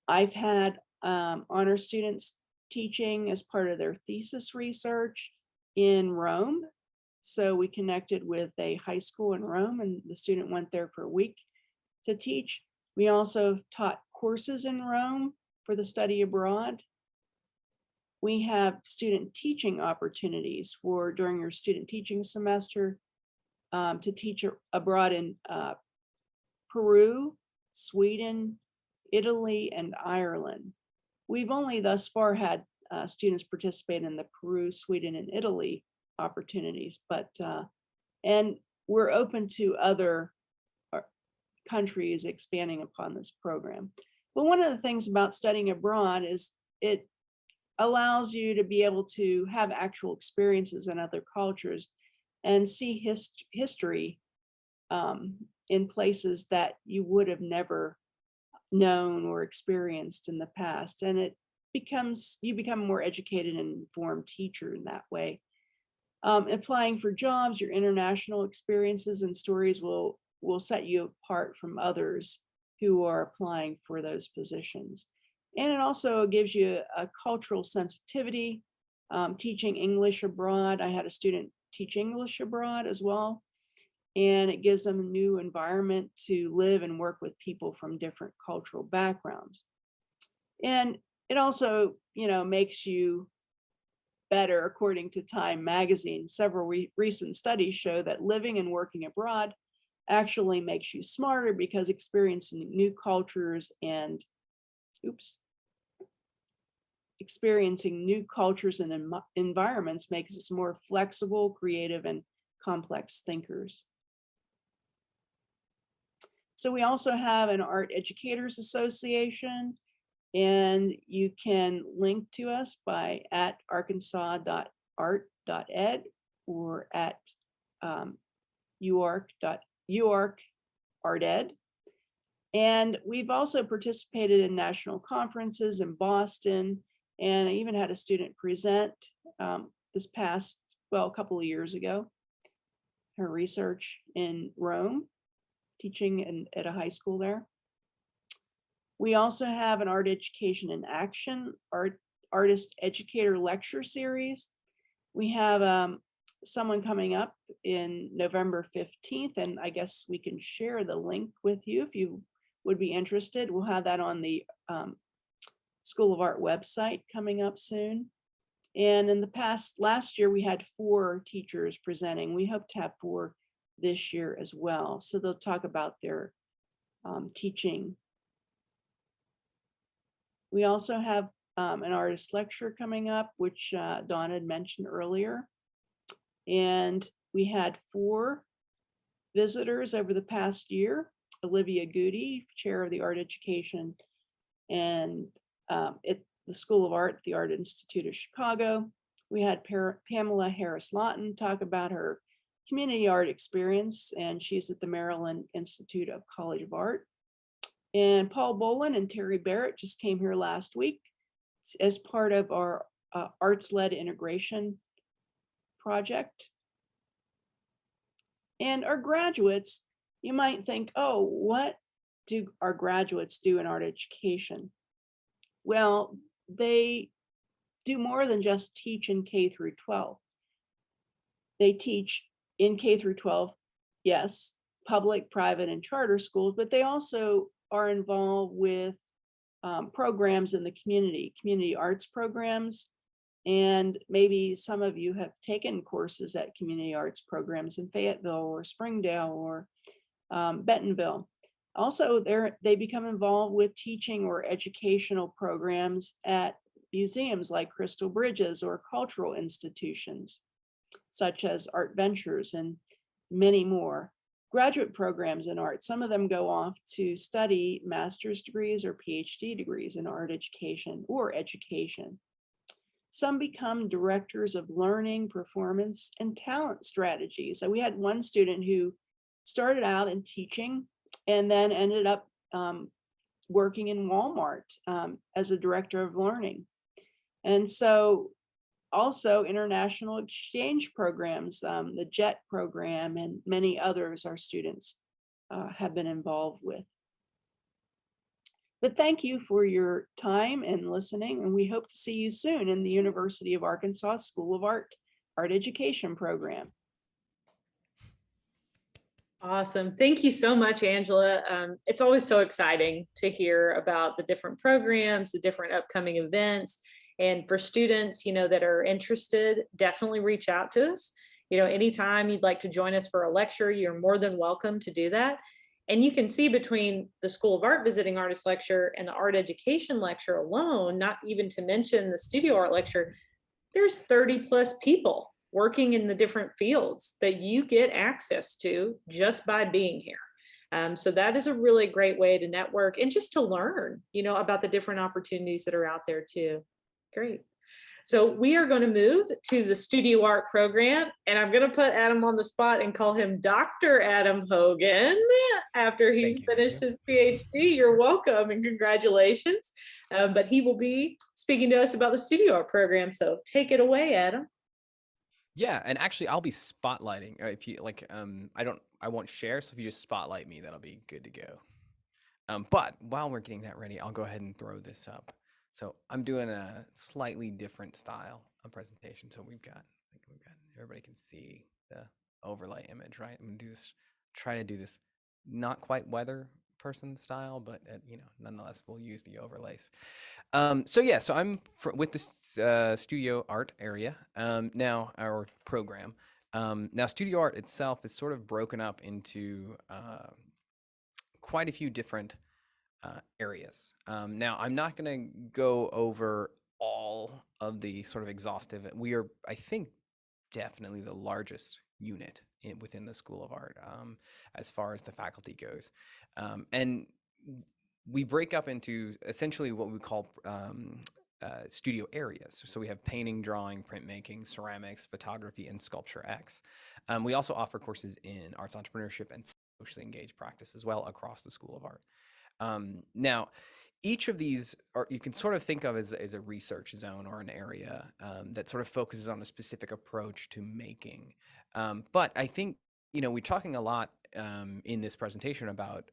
I've had honor students teaching as part of their thesis research in Rome. So we connected with a high school in Rome, and the student went there for a week to teach. We also taught courses in Rome for the study abroad. We have student teaching opportunities for during your student teaching semester to teach abroad in Peru, Sweden, Italy, and Ireland. We've only thus far had students participate in the Peru, Sweden, and Italy opportunities, but and we're open to other countries expanding upon this program. But one of the things about studying abroad is it allows you to be able to have actual experiences in other cultures and see history in places that you would have never known or experienced in the past. And you become a more educated and informed teacher in that way. Applying for jobs, your international experiences and stories will set you apart from others who are applying for those positions. And it also gives you a cultural sensitivity. Teaching English abroad, I had a student teach English abroad as well. And it gives them a new environment to live and work with people from different cultural backgrounds. And it also, makes you better, according to Time magazine. Several recent studies show that living and working abroad actually makes you smarter because experiencing new cultures and environments makes us more flexible, creative, and complex thinkers. So we also have an Art Educators Association, and you can link to us by at arkansas.art.ed or at uark.ed. And we've also participated in national conferences in Boston, and I even had a student present this past, a couple of years ago, her research in Rome, teaching at a high school there. We also have an Art Education in Action, Artist Educator Lecture Series. We have someone coming up in November 15th, and I guess we can share the link with you if you would be interested. We'll have that on the School of Art website coming up soon. And in the last year, we had 4 teachers presenting. We hope to have 4 this year as well. So they'll talk about their teaching. We also have an artist lecture coming up, which Dawn had mentioned earlier. And we had 4 visitors over the past year. Olivia Goody, chair of the Art Education and at the School of Art at the Art Institute of Chicago. We had Pamela Harris-Lawton talk about her community art experience, and she's at the Maryland Institute of College of Art. And Paul Bolin and Terry Barrett just came here last week as part of our arts-led integration project. And our graduates, you might think, oh, what do our graduates do in art education? Well, they do more than just teach in K through 12. They teach in K through 12, yes, public, private, and charter schools, but they also are involved with programs in the community arts programs. And maybe some of you have taken courses at community arts programs in Fayetteville or Springdale or Bentonville. Also, they become involved with teaching or educational programs at museums like Crystal Bridges or cultural institutions, such as Art Ventures and many more. Graduate programs in art, some of them go off to study master's degrees or PhD degrees in art education or education. Some become directors of learning, performance, and talent strategies. So we had one student who started out in teaching and then ended up working in Walmart as a director of learning. And so also international exchange programs, the JET program and many others our students have been involved with. But thank you for your time and listening, and we hope to see you soon in the University of Arkansas School of Art Education program. Awesome. Thank you so much, Angela. It's always so exciting to hear about the different programs, the different upcoming events. And for students, that are interested, definitely reach out to us. Anytime you'd like to join us for a lecture, you're more than welcome to do that. And you can see between the School of Art Visiting Artist Lecture and the Art Education Lecture alone, not even to mention the Studio Art Lecture, there's 30 plus people working in the different fields that you get access to just by being here. So that is a really great way to network and just to learn, about the different opportunities that are out there too. Great. So we are going to move to the studio art program, and I'm going to put Adam on the spot and call him Dr. Adam Hogan after he's finished his PhD. You're welcome and congratulations. But he will be speaking to us about the studio art program. So take it away, Adam. Yeah, and actually I'll be spotlighting. If you like, I won't share. So if you just spotlight me, that'll be good to go. But while we're getting that ready, I'll go ahead and throw this up. So I'm doing a slightly different style of presentation. So everybody can see the overlay image, right? I'm gonna do this, try to do this, not quite weather person style, but nonetheless, we'll use the overlays. So I'm with the studio art area now, our program. Now, studio art itself is sort of broken up into quite a few different areas. Now, I'm not going to go over all of the sort of exhaustive. We are, I think, definitely the largest unit within the School of Art as far as the faculty goes. And we break up into essentially what we call studio areas. So we have painting, drawing, printmaking, ceramics, photography, and Sculpture X. We also offer courses in arts entrepreneurship and socially engaged practice as well across the School of Art. Now, each of these you can sort of think of as a research zone or an area that sort of focuses on a specific approach to making. But I think, we're talking a lot in this presentation about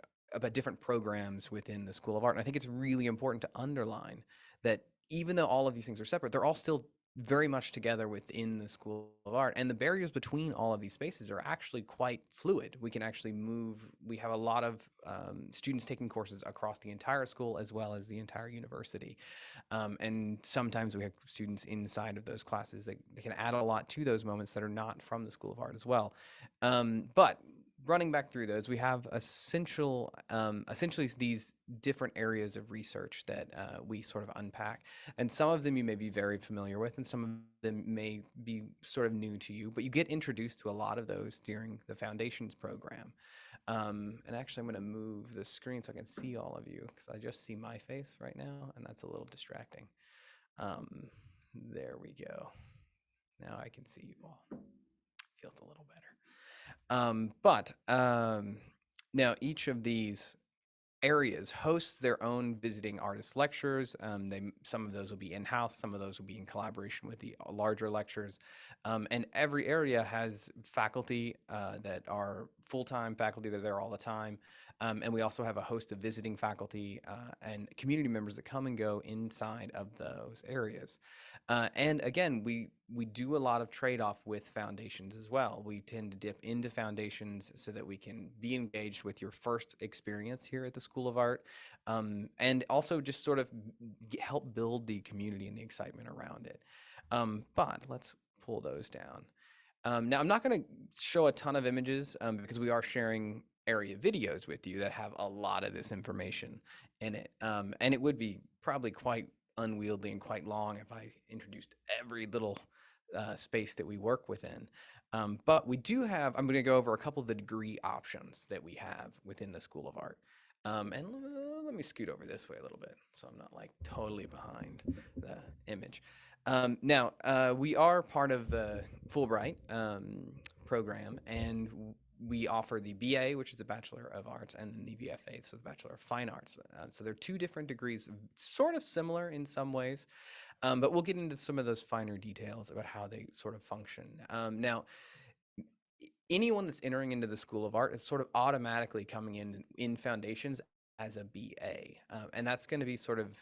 different programs within the School of Art. And I think it's really important to underline that even though all of these things are separate, they're all still very much together within the School of Art. And the barriers between all of these spaces are actually quite fluid. We can actually move. We have a lot of students taking courses across the entire school as well as the entire university. And sometimes we have students inside of those classes that can add a lot to those moments that are not from the School of Art as well. But running back through those, we have essentially these different areas of research that we sort of unpack. And some of them you may be very familiar with, and some of them may be sort of new to you, but you get introduced to a lot of those during the Foundations program. And actually, I'm going to move the screen so I can see all of you, because I just see my face right now, and that's a little distracting. There we go. Now I can see you all. Feels a little better. Now each of these areas hosts their own visiting artist lectures. Some of those will be in-house, some of those will be in collaboration with the larger lectures. And every area has faculty that are full-time faculty that are there all the time. And we also have a host of visiting faculty and community members that come and go inside of those areas. And again, we do a lot of trade-off with Foundations as well. We tend to dip into Foundations so that we can be engaged with your first experience here at the School of Art, and also just sort of help build the community and the excitement around it. But let's pull those down. Now, I'm not going to show a ton of images because we are sharing area videos with you that have a lot of this information in it. And it would be probably quite unwieldy and quite long if I introduced every little space that we work within. But we do have, I'm going to go over a couple of the degree options that we have within the School of Art. And let me scoot over this way a little bit so I'm not like totally behind the image. Now, we are part of the Fulbright program, and we offer the BA, which is the Bachelor of Arts, and then the BFA, so the Bachelor of Fine Arts. So they're two different degrees, sort of similar in some ways, but we'll get into some of those finer details about how they sort of function. Now, anyone that's entering into the School of Art is sort of automatically coming in foundations as a BA, and that's going to be sort of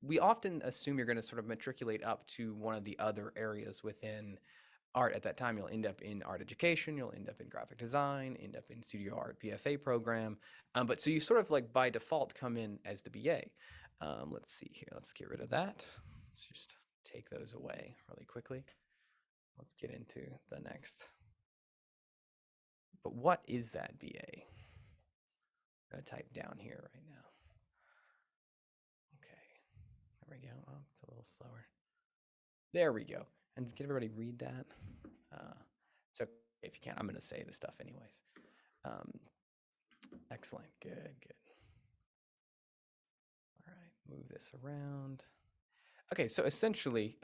we often assume you're going to sort of matriculate up to one of the other areas within art at that time. You'll end up in art education, you'll end up in graphic design, end up in studio art BFA program. But so you sort of like by default come in as the BA. Let's see here, let's get rid of that. Let's just take those away really quickly. Let's get into the next. But what is that BA? I'm gonna type down here right now. Okay, there we go. Oh, it's a little slower. There we go. And can everybody read that? So if you can't, I'm going to say this stuff anyways. Excellent. Good. All right. Move this around. Okay. So essentially,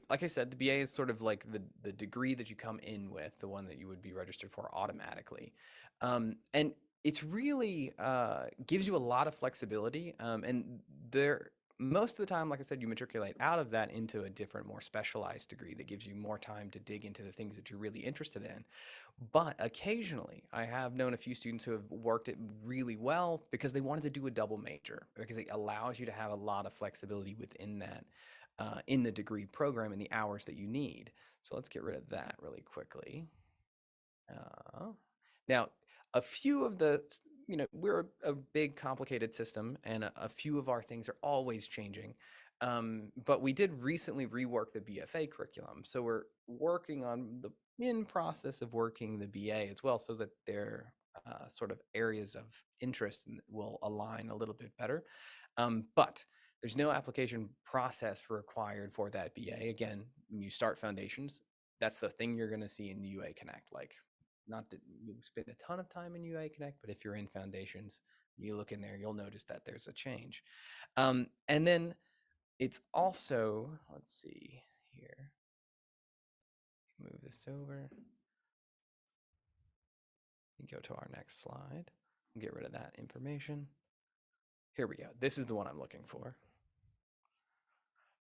like I said, the BA is sort of like the degree that you come in with, the one that you would be registered for automatically. And it's really gives you a lot of flexibility. And most of the time, like I said, you matriculate out of that into a different, more specialized degree that gives you more time to dig into the things that you're really interested in. But occasionally, I have known a few students who have worked it really well because they wanted to do a double major, because it allows you to have a lot of flexibility within that, in the degree program and the hours that you need. So let's get rid of that really quickly. Now, a few of the, we're a big complicated system, and a few of our things are always changing. But we did recently rework the BFA curriculum. So we're working on in process of working the BA as well, so that their sort of areas of interest will align a little bit better. But there's no application process required for that BA. Again, when you start foundations, that's the thing you're going to see in UA Connect. Like, not that you spend a ton of time in UA Connect, but if you're in foundations, you look in there, you'll notice that there's a change. And then it's also, let's see here, move this over. Go to our next slide. Get rid of that information. Here we go. This is the one I'm looking for,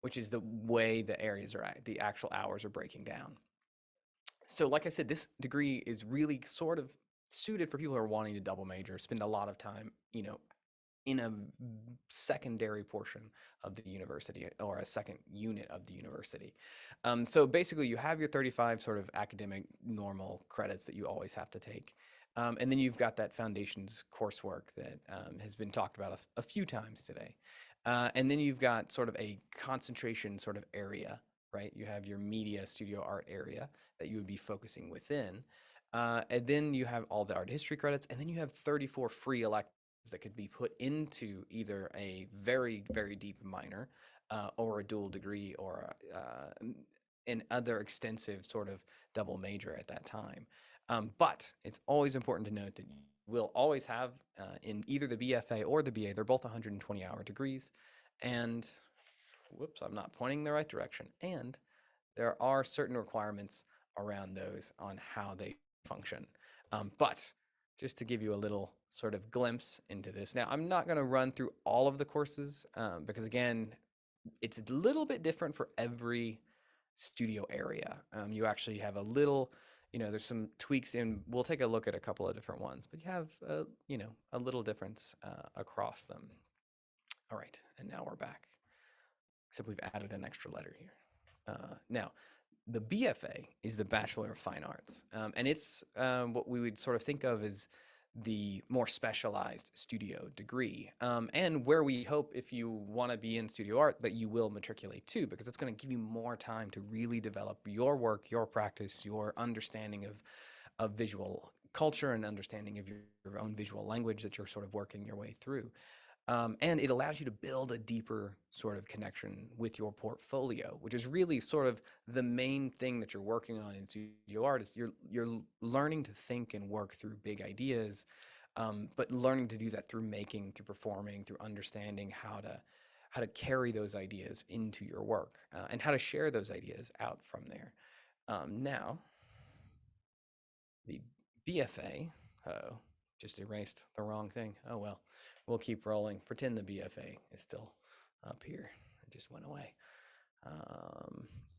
which is the way the areas are at, the actual hours are breaking down. So like I said, this degree is really sort of suited for people who are wanting to double major, spend a lot of time, in a secondary portion of the university, or a second unit of the university. So basically you have your 35 sort of academic normal credits that you always have to take. And then you've got that foundations coursework that has been talked about a few times today. And then you've got sort of a concentration sort of area, right? You have your media studio art area that you would be focusing within. And then you have all the art history credits, and then you have 34 free electives that could be put into either a very, very deep minor or a dual degree, or an other extensive sort of double major at that time. But it's always important to note that you will always have in either the BFA or the BA, they're both 120-hour degrees. And whoops, I'm not pointing the right direction. And there are certain requirements around those on how they function. But just to give you a little sort of glimpse into this. Now, I'm not going to run through all of the courses because, again, it's a little bit different for every studio area. You actually have a little, there's some tweaks in, we'll take a look at a couple of different ones, but you have, a little difference across them. All right, and now we're back, except we've added an extra letter here. Now, the BFA is the Bachelor of Fine Arts, and it's what we would sort of think of as the more specialized studio degree, and where we hope, if you want to be in studio art, that you will matriculate to, because it's going to give you more time to really develop your work, your practice, your understanding of visual culture, and understanding of your own visual language that you're sort of working your way through. And it allows you to build a deeper sort of connection with your portfolio, which is really sort of the main thing that you're working on in studio art. Is you're learning to think and work through big ideas, but learning to do that through making, through performing, through understanding how to carry those ideas into your work, and how to share those ideas out from there. Now, the BFA, oh, just erased the wrong thing. Oh well, we'll keep rolling. Pretend the BFA is still up here. It just went away.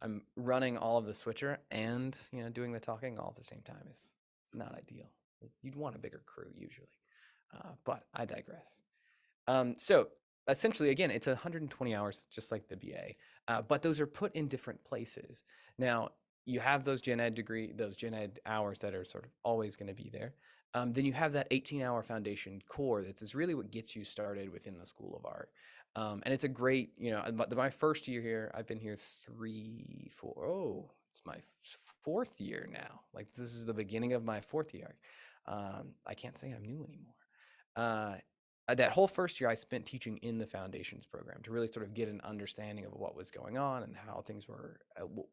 I'm running all of the switcher and doing the talking all at the same time. It's not ideal. You'd want a bigger crew usually, but I digress. So essentially, again, it's 120 hours, just like the BA, but those are put in different places. Now, you have those gen ed hours that are sort of always going to be there. Then you have that 18-hour foundation core that's really what gets you started within the School of Art. And it's a great, my first year here, I've been here it's my fourth year now. Like this is the beginning of my fourth year. I can't say I'm new anymore. That whole first year I spent teaching in the foundations program to really sort of get an understanding of what was going on and how things were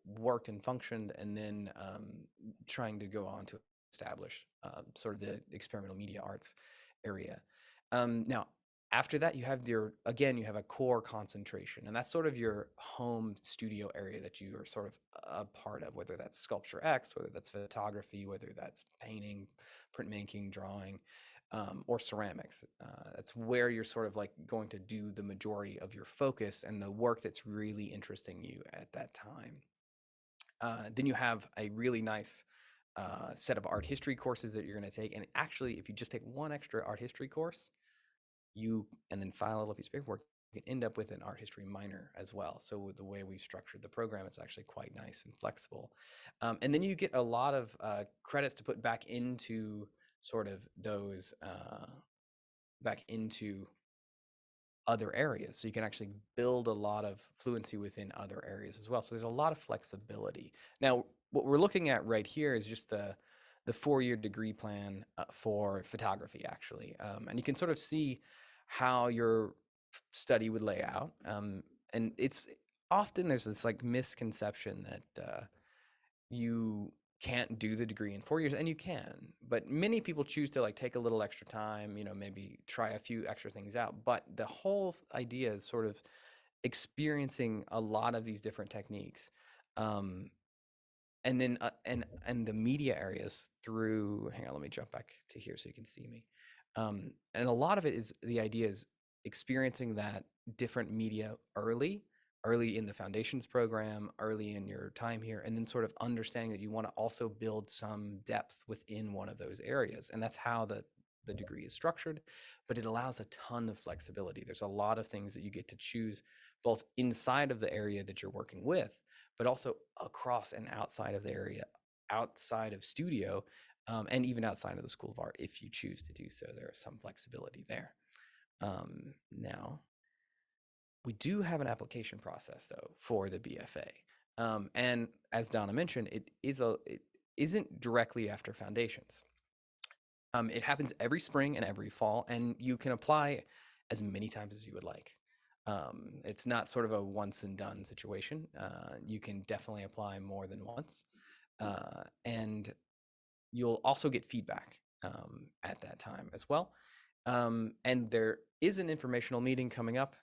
worked and functioned, and then trying to go on to establish sort of the experimental media arts area. Now, after that, you have a core concentration, and that's sort of your home studio area that you are sort of a part of, whether that's Sculpture X, whether that's photography, whether that's painting, printmaking, drawing, or ceramics. That's where you're sort of like going to do the majority of your focus and the work that's really interesting you at that time. Then you have a really nice set of art history courses that you're going to take. And actually, if you just take one extra art history course, and then file a little piece of paperwork, you can end up with an art history minor as well. So with the way we structured the program, it's actually quite nice and flexible. And then you get a lot of credits to put back into sort of those back into other areas. So you can actually build a lot of fluency within other areas as well. So there's a lot of flexibility. Now, what we're looking at right here is just the 4-year degree plan for photography, actually. And you can sort of see how your study would lay out. And it's often there's this like misconception that you can't do the degree in 4 years, and you can, but many people choose to like take a little extra time, maybe try a few extra things out. But the whole idea is sort of experiencing a lot of these different techniques. And then and the media areas through, hang on, let me jump back to here so you can see me. And a lot of it is, the idea is experiencing that different media early in the foundations program, early in your time here, and then sort of understanding that you want to also build some depth within one of those areas. And that's how the degree is structured, but it allows a ton of flexibility. There's a lot of things that you get to choose both inside of the area that you're working with, but also across and outside of the area, outside of studio, and even outside of the School of Art, if you choose to do so. There is some flexibility there. Now, we do have an application process, though, for the BFA. And as Donna mentioned, it isn't directly after foundations. It happens every spring and every fall, and you can apply as many times as you would like. It's not sort of a once and done situation. You can definitely apply more than once. And you'll also get feedback at that time as well. And there is an informational meeting coming up.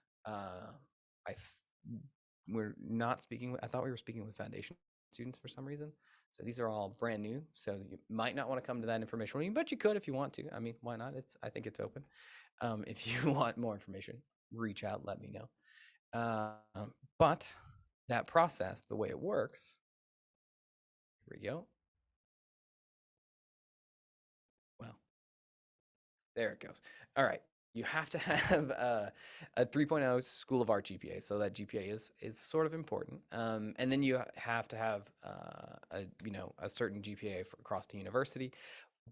We're not speaking I thought we were speaking with foundation students for some reason. So these are all brand new. So you might not want to come to that informational meeting, but you could if you want to. I mean, why not? I think it's open. If you want more information, reach out, let me know. But that process, the way it works, here we go. Well, there it goes. All right. You have to have a 3.0 School of Art GPA. So that GPA is sort of important. And then you have to have a certain GPA across the university.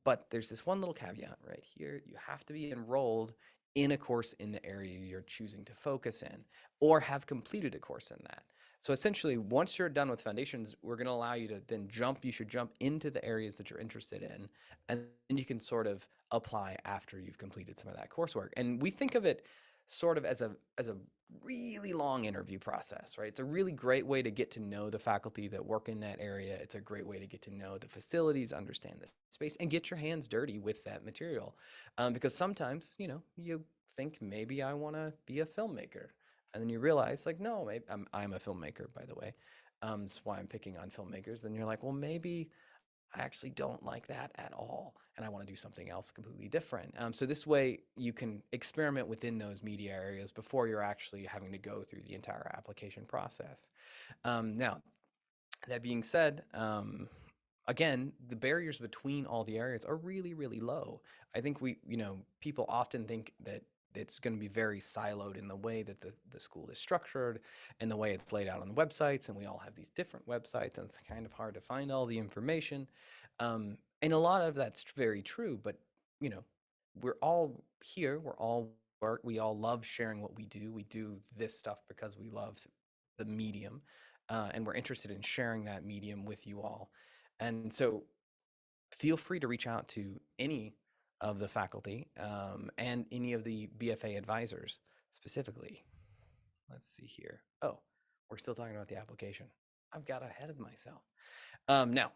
But there's this one little caveat right here. You have to be enrolled in a course in the area you're choosing to focus in, or have completed a course in that. So essentially, once you're done with foundations, we're going to allow you to then you should jump into the areas that you're interested in, and then you can sort of apply after you've completed some of that coursework. And we think of it sort of as a really long interview process, right? It's a really great way to get to know the faculty that work in that area. It's a great way to get to know the facilities, understand the space, and get your hands dirty with that material. Because sometimes, you think maybe I want to be a filmmaker. And then you realize, like, no, maybe I'm a filmmaker, by the way. That's why I'm picking on filmmakers. And you're like, well, maybe I actually don't like that at all, and I want to do something else completely different. So this way you can experiment within those media areas before you're actually having to go through the entire application process. Now, that being said, again, the barriers between all the areas are really, really low. I think people often think that it's going to be very siloed in the way that the school is structured and the way it's laid out on the websites. And we all have these different websites, and it's kind of hard to find all the information. And a lot of that's very true, but we're all here. We all love sharing what we do. We do this stuff because we love the medium, and we're interested in sharing that medium with you all. And so feel free to reach out to any of the faculty and any of the BFA advisors specifically. Let's see here. Oh, we're still talking about the application. I've got ahead of myself. Now,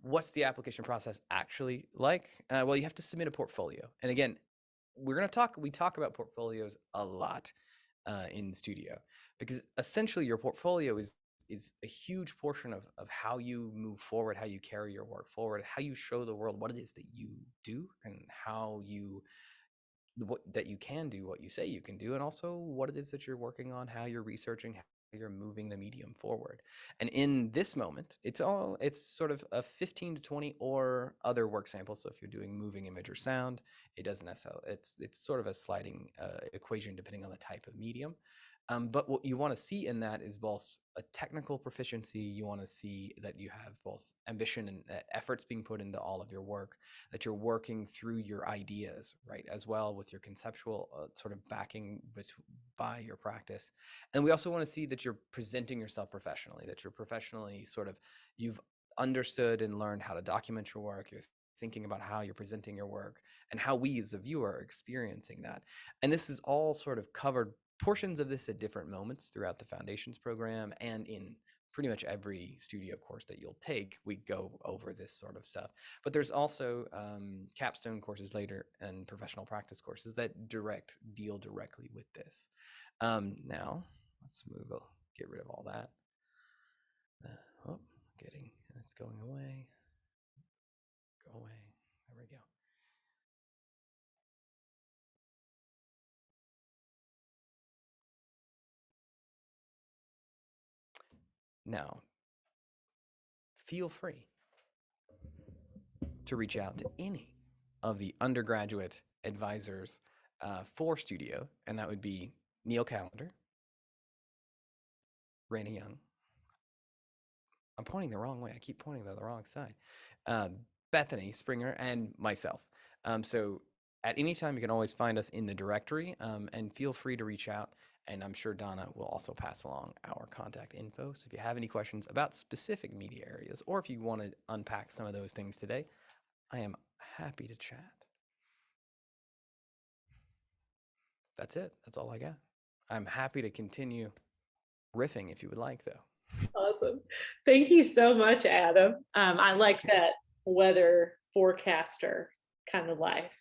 what's the application process actually like? Well, you have to submit a portfolio. And again, we talk about portfolios a lot in studio, because essentially your portfolio is a huge portion of how you move forward, how you carry your work forward, how you show the world what it is that you do, and that you can do what you say you can do, and also what it is that you're working on, how you're researching, how you're moving the medium forward. And in this moment, it's sort of a 15 to 20 or other work samples. So if you're doing moving image or sound, it doesn't necessarily, it's sort of a sliding equation depending on the type of medium. But what you want to see in that is both a technical proficiency. You want to see that you have both ambition and efforts being put into all of your work, that you're working through your ideas, right, as well, with your conceptual sort of backing by your practice. And we also want to see that you're presenting yourself professionally, that you're professionally you've understood and learned how to document your work. You're thinking about how you're presenting your work and how we as a viewer are experiencing that. And this is all sort of covered, portions of this at different moments throughout the foundations program, and in pretty much every studio course that you'll take, we go over this sort of stuff. But there's also capstone courses later and professional practice courses that deal directly with this. Now let's get rid of all that. It's going away. Go away. There we go. Now, feel free to reach out to any of the undergraduate advisors for studio, and that would be Neil Callender, Raina Young. I'm pointing the wrong way. I keep pointing to the wrong side. Bethany Springer, and myself. So at any time, you can always find us in the directory, and feel free to reach out. And I'm sure Donna will also pass along our contact info. So if you have any questions about specific media areas, or if you want to unpack some of those things today, I am happy to chat. That's it. That's all I got. I'm happy to continue riffing if you would like, though. Awesome. Thank you so much, Adam. I like that weather forecaster kind of life,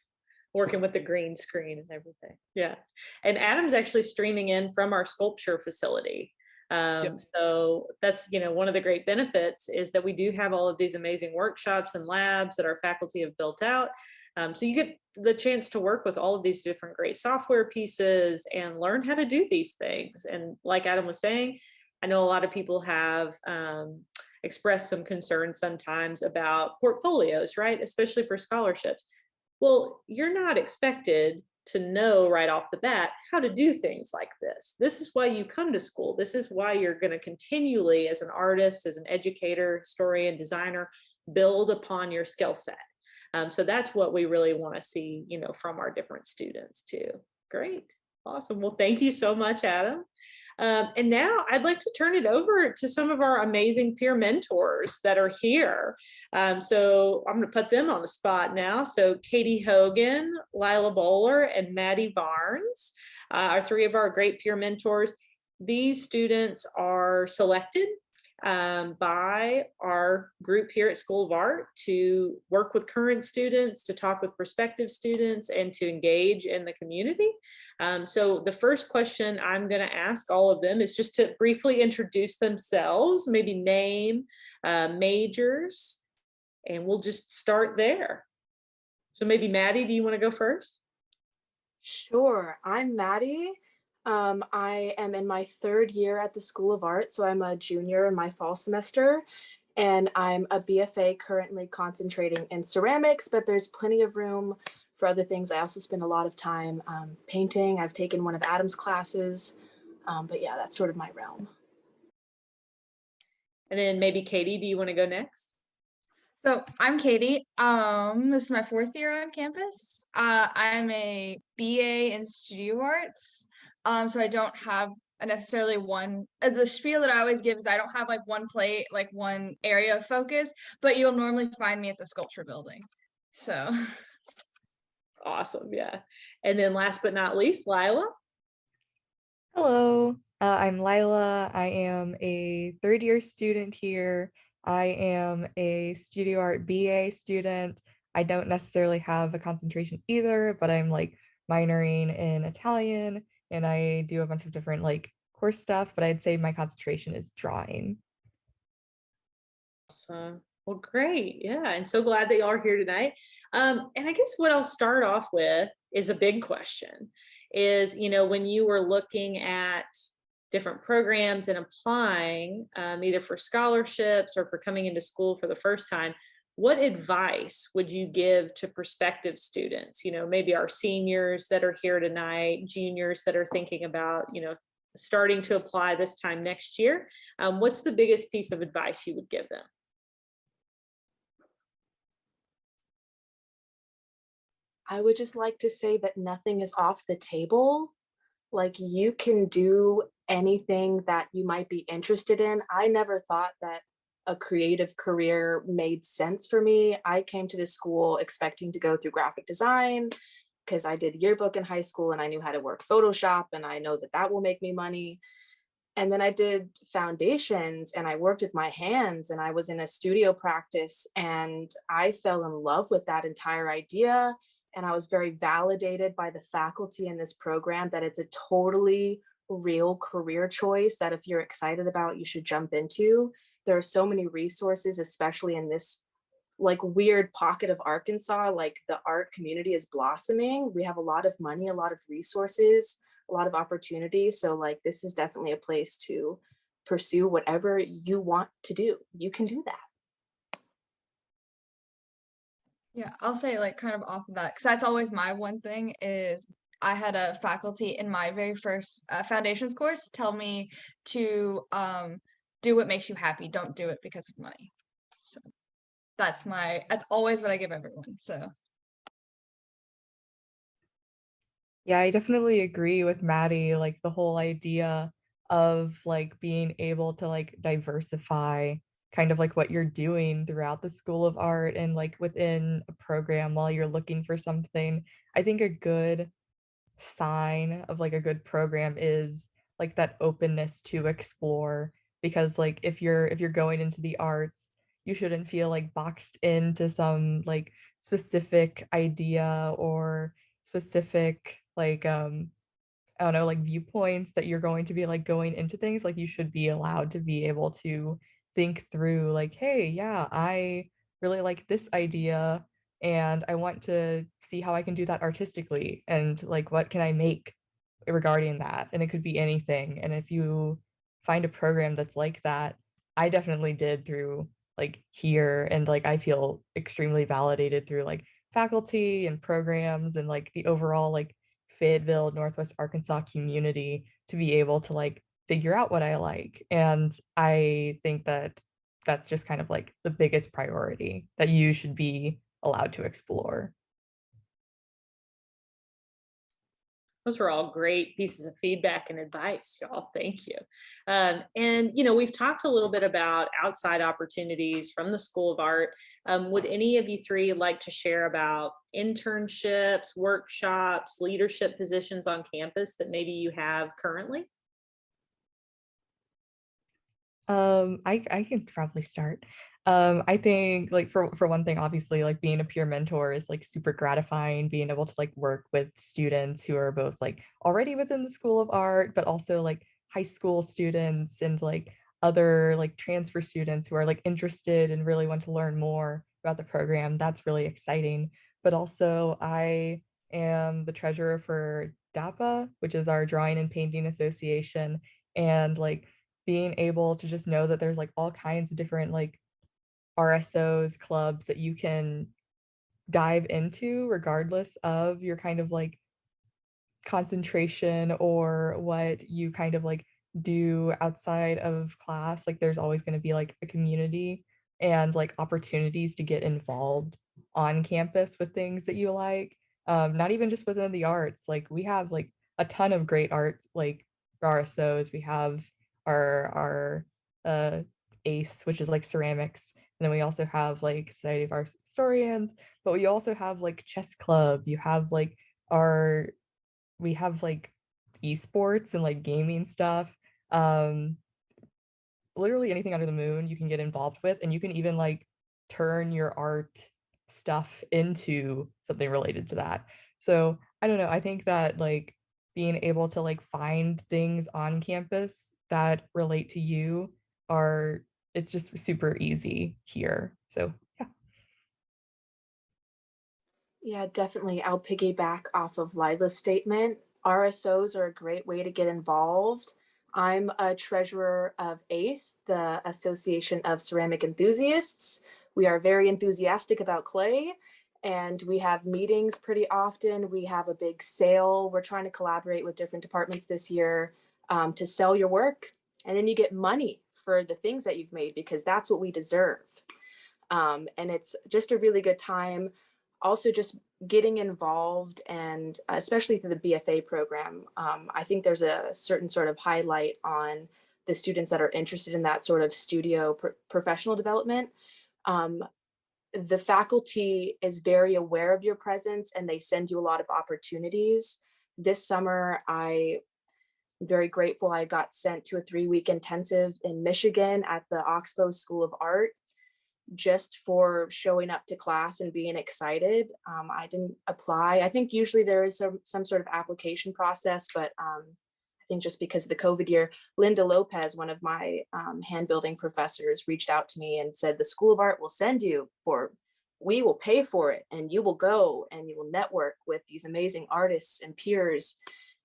working with the green screen and everything. Yeah. And Adam's actually streaming in from our sculpture facility. Yep. So that's, one of the great benefits is that we do have all of these amazing workshops and labs that our faculty have built out. So you get the chance to work with all of these different great software pieces and learn how to do these things. And like Adam was saying, I know a lot of people have expressed some concern sometimes about portfolios, right? Especially for scholarships. Well, you're not expected to know right off the bat how to do things like this. This is why you come to school. This is why you're going to continually, as an artist, as an educator, historian, designer, build upon your skill set. So that's what we really want to see, from our different students too. Great. Awesome. Well, thank you so much, Adam. And now I'd like to turn it over to some of our amazing peer mentors that are here. So I'm going to put them on the spot now. So Katie Hogan, Lila Bowler, and Maddie Barnes are three of our great peer mentors. These students are selected by our group here at School of Art to work with current students, to talk with prospective students, and to engage in the community. So the first question I'm going to ask all of them is just to briefly introduce themselves, maybe name, majors, And we'll just start there. So maybe Maddie, do you want to go first? Sure. I'm Maddie. I am in my 3rd year at the School of Art, so I'm a junior in my fall semester, and I'm a BFA currently concentrating in ceramics, but there's plenty of room for other things. I also spend a lot of time painting. I've taken one of Adam's classes, but yeah, that's sort of my realm. And then maybe Katie, do you want to go next? So I'm Katie. This is my 4th year on campus. I'm a BA in studio arts. So I don't have necessarily one. The spiel that I always give is I don't have like one plate, like one area of focus, but you'll normally find me at the sculpture building. So Awesome, yeah. And then last but not least, Lila. Hello, I'm Lila. I am a 3rd year student here. I am a studio art BA student. I don't necessarily have a concentration either, but I'm like minoring in Italian and I do a bunch of different like course stuff, but I'd say my concentration is drawing. Awesome. Well, great. Yeah. And so glad that y'all are here tonight. And I guess what I'll start off with is a big question is, when you were looking at different programs and applying either for scholarships or for coming into school for the first time, what advice would you give to prospective students, maybe our seniors that are here tonight, juniors that are thinking about, starting to apply this time next year? What's the biggest piece of advice you would give them? I would just like to say that nothing is off the table. Like, you can do anything that you might be interested in. I never thought that a creative career made sense for me. I came to this school expecting to go through graphic design because I did yearbook in high school and I knew how to work Photoshop and I know that that will make me money. And then I did foundations and I worked with my hands and I was in a studio practice and I fell in love with that entire idea. And I was very validated by the faculty in this program that it's a totally real career choice that if you're excited about, you should jump into. There are so many resources, especially in this like weird pocket of Arkansas. Like, the art community is blossoming. We have a lot of money, a lot of resources, a lot of opportunities. So like, this is definitely a place to pursue whatever you want to do. You can do that. yeah, I'll say like kind of off of that because that's always my one thing is I had a faculty in my very first foundations course tell me to do what makes you happy. Don't do it because of money. So that's always what I give everyone. So Yeah, I definitely agree with Maddie, like the whole idea of like being able to like diversify kind of like what you're doing throughout the School of Art and like within a program while you're looking for something. I think a good sign of like a good program is like that openness to explore, because like if you're going into the arts, you shouldn't feel like boxed into some like specific idea or specific like I don't know, like viewpoints that you're going to be like going into things. Like, you should be allowed to be able to think through like, hey, yeah, I really like this idea and I want to see how I can do that artistically and like what can I make regarding that. And it could be anything. And if you find a program that's like that, I definitely did through like here, and like I feel extremely validated through like faculty and programs and like the overall like Fayetteville, Northwest Arkansas community to be able to like figure out what I like. And I think that that's just kind of like the biggest priority that you should be allowed to explore. Those were all great pieces of feedback and advice, y'all. Thank you. And, we've talked a little bit about outside opportunities from the School of Art. Would any of you three like to share about internships, workshops, leadership positions on campus that maybe you have currently? I can probably start. I think like for one thing, obviously like being a peer mentor is like super gratifying, being able to like work with students who are both like already within the School of Art, but also like high school students and like other like transfer students who are like interested and really want to learn more about the program. That's really exciting. But also I am the treasurer for DAPA, which is our Drawing and Painting Association. And like being able to just know that there's like all kinds of different like RSOs, clubs that you can dive into regardless of your kind of like concentration or what you kind of like do outside of class. Like there's always going to be like a community and like opportunities to get involved on campus with things that you like. Not even just within the arts. Like we have like a ton of great art like RSOs. We have our ACE, which is like ceramics. And then we also have like Society of Art Historians, but we also have like chess club. You have like our we have like esports and like gaming stuff. Um, Literally anything under the moon you can get involved with, and you can even like turn your art stuff into something related to that. So I don't know. I think that like being able to like find things on campus that relate to you are it's just super easy here. So yeah. Yeah, definitely. I'll piggyback off of Lila's statement. RSOs are a great way to get involved. I'm a treasurer of ACE, the Association of Ceramic Enthusiasts. We are very enthusiastic about clay, and we have meetings pretty often. We have a big sale. We're trying to collaborate with different departments this year to sell your work, and then you get money for the things that you've made because that's what we deserve. And it's just a really good time. Also, just getting involved, and especially through the BFA program, I think there's a certain sort of highlight on the students that are interested in that sort of studio professional development. Um, the faculty is very aware of your presence and they send you a lot of opportunities. This summer, I'm very grateful I got sent to a 3-week intensive in Michigan at the Oxbow School of Art just for showing up to class and being excited. I didn't apply. I think usually there is some sort of application process, but I think just because of the COVID year, Linda Lopez, one of my hand building professors, reached out to me and said, the School of Art will send you we will pay for it and you will go and you will network with these amazing artists and peers.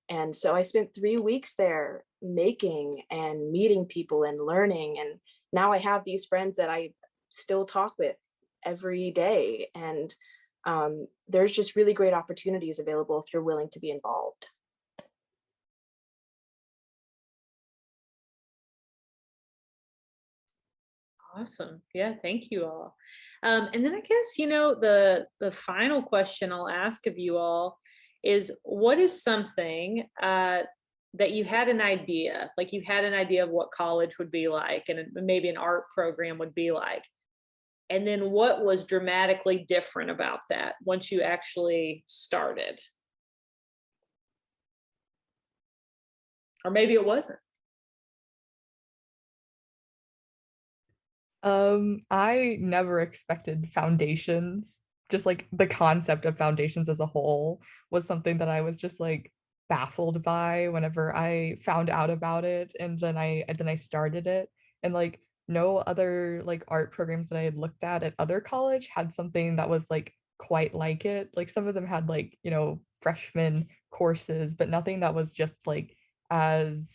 And so I spent 3 weeks there making and meeting people and learning. And now I have these friends that I still talk with every day. And there's just really great opportunities available if you're willing to be involved. Awesome. Yeah, thank you all. And then I guess, the final question I'll ask of you all is, what is something that you had an idea, like you had an idea of what college would be like and maybe an art program would be like, and then what was dramatically different about that once you actually started? Or maybe it wasn't. I never expected foundations. Just like the concept of foundations as a whole was something that I was just like baffled by whenever I found out about it, and then I started it. And like no other like art programs that I had looked at other college had something that was like quite like it. Like some of them had like, freshman courses, but nothing that was just like as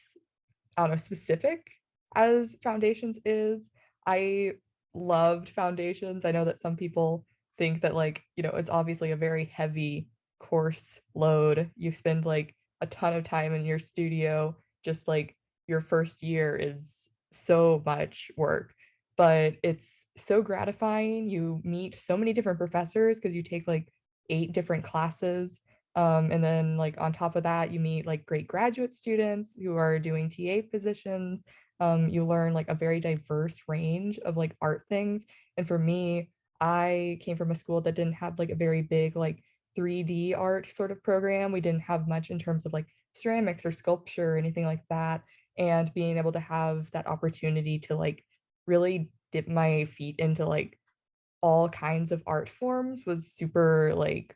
I don't know, specific as foundations is. I loved foundations. I know that some people think that like, it's obviously a very heavy course load. You spend like a ton of time in your studio, just like your first year is so much work, but it's so gratifying. You meet so many different professors because you take like 8 different classes. And then like on top of that, you meet like great graduate students who are doing TA positions. You learn like a very diverse range of like art things. And for me, I came from a school that didn't have like a very big like 3D art sort of program. We didn't have much in terms of like ceramics or sculpture or anything like that. And being able to have that opportunity to like really dip my feet into like all kinds of art forms was super like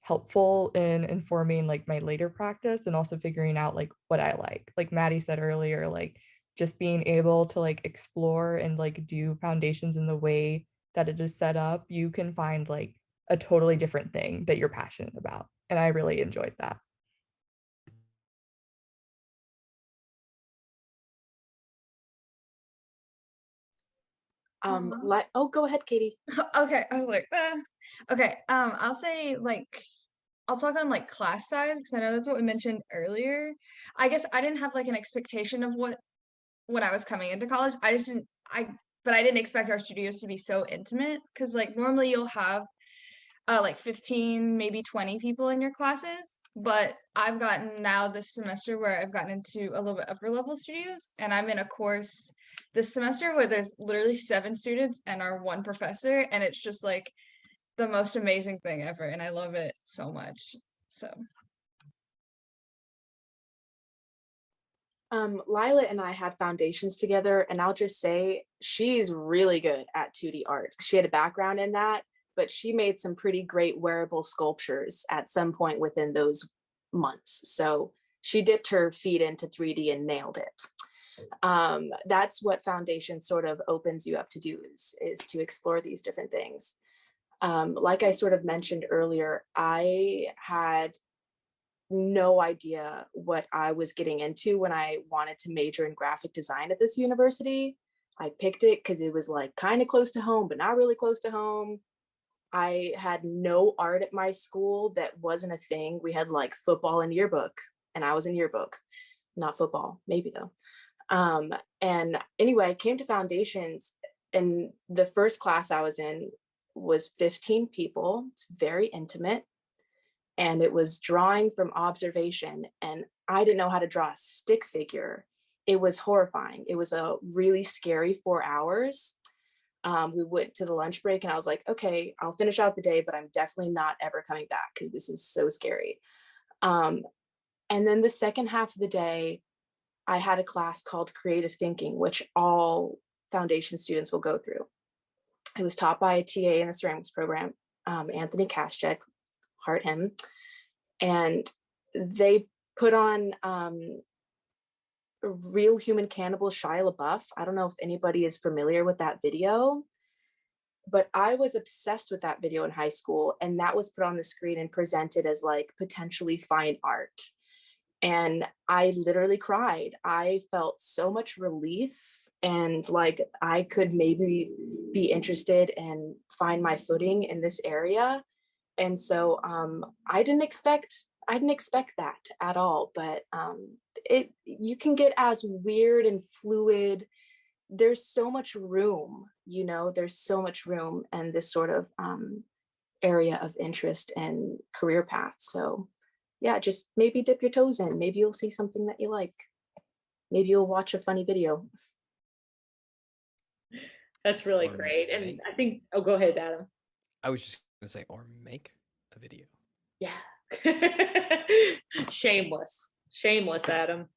helpful in informing like my later practice and also figuring out like what I like. Like Maddie said earlier, like just being able to like explore and like do foundations in the way that it is set up, you can find like a totally different thing that you're passionate about. And I really enjoyed that. Like, oh, go ahead, Katie. Okay, I was like, okay. I'll say like I'll talk on like class size because I know that's what we mentioned earlier. I guess I didn't have like an expectation of what when I was coming into college. I just didn't but I didn't expect our studios to be so intimate because like normally you'll have like 15, maybe 20 people in your classes. But I've gotten now this semester where I've gotten into a little bit upper level studios, and I'm in a course this semester where there's literally 7 students and our 1 professor, and it's just like the most amazing thing ever, and I love it so much. So Lila and I had foundations together, and I'll just say she's really good at 2D art. She had a background in that, but she made some pretty great wearable sculptures at some point within those months. So she dipped her feet into 3D and nailed it. That's what foundation sort of opens you up to do is to explore these different things. Like I sort of mentioned earlier, I had no idea what I was getting into when I wanted to major in graphic design at this university. I picked it because it was like kind of close to home, but not really close to home. I had no art at my school. That wasn't a thing. We had like football and yearbook, and I was in yearbook, not football, maybe though. And anyway, I came to foundations, and the first class I was in was 15 people. It's very intimate. And it was drawing from observation, and I didn't know how to draw a stick figure. It was horrifying. It was a really scary 4 hours. We went to the lunch break and I was like, okay, I'll finish out the day, but I'm definitely not ever coming back because this is so scary. And then the second half of the day, I had a class called Creative Thinking, which all foundation students will go through. It was taught by a TA in the ceramics program, Anthony Kaschek, heart him. And they put on Real Human Cannibal Shia LaBeouf. I don't know if anybody is familiar with that video, but I was obsessed with that video in high school, and that was put on the screen and presented as like potentially fine art. And I literally cried. I felt so much relief, and like I could maybe be interested and find my footing in this area. And so I didn't expect that at all, but you can get as weird and fluid. There's so much room, there's so much room in this sort of area of interest and career path. So yeah, just maybe dip your toes in. Maybe you'll see something that you like. Maybe you'll watch a funny video. That's really Or great. And make- I think, oh, go ahead, Adam. I was just gonna say, or make a video. Yeah. Shameless, Adam.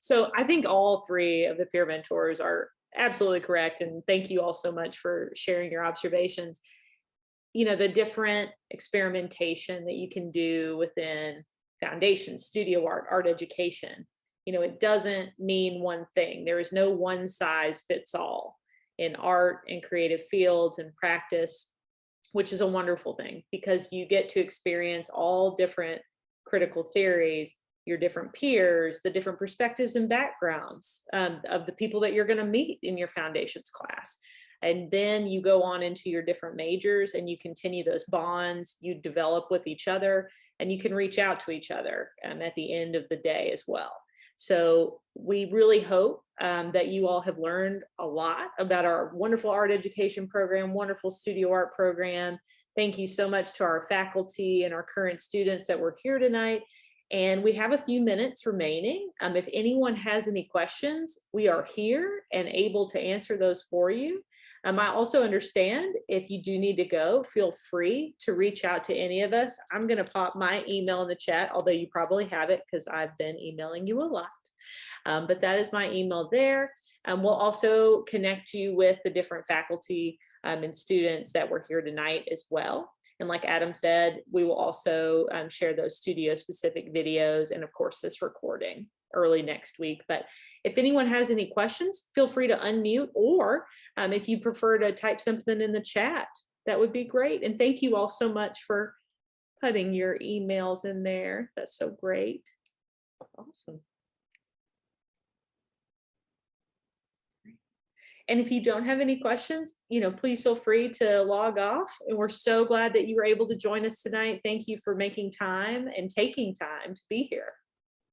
So I think all 3 of the peer mentors are absolutely correct. And thank you all so much for sharing your observations. The different experimentation that you can do within foundation, studio art, art education, it doesn't mean one thing. There is no one size fits all in art and creative fields and practice, which is a wonderful thing because you get to experience all different critical theories, your different peers, the different perspectives and backgrounds of the people that you're going to meet in your foundations class. And then you go on into your different majors and you continue those bonds you develop with each other, and you can reach out to each other at the end of the day as well. So we really hope that you all have learned a lot about our wonderful art education program, wonderful studio art program. Thank you so much to our faculty and our current students that were here tonight. And we have a few minutes remaining. If anyone has any questions, we are here and able to answer those for you. I also understand if you do need to go, feel free to reach out to any of us. I'm going to pop my email in the chat, although you probably have it because I've been emailing you a lot. But that is my email there. We'll also connect you with the different faculty and students that were here tonight as well. And like Adam said, we will also share those studio specific videos and of course this recording. early next week. But if anyone has any questions, feel free to unmute, or if you prefer to type something in the chat, that would be great. And thank you all so much for putting your emails in there. That's so great. Awesome. And if you don't have any questions, please feel free to log off. And we're so glad that you were able to join us tonight. Thank you for making time and taking time to be here.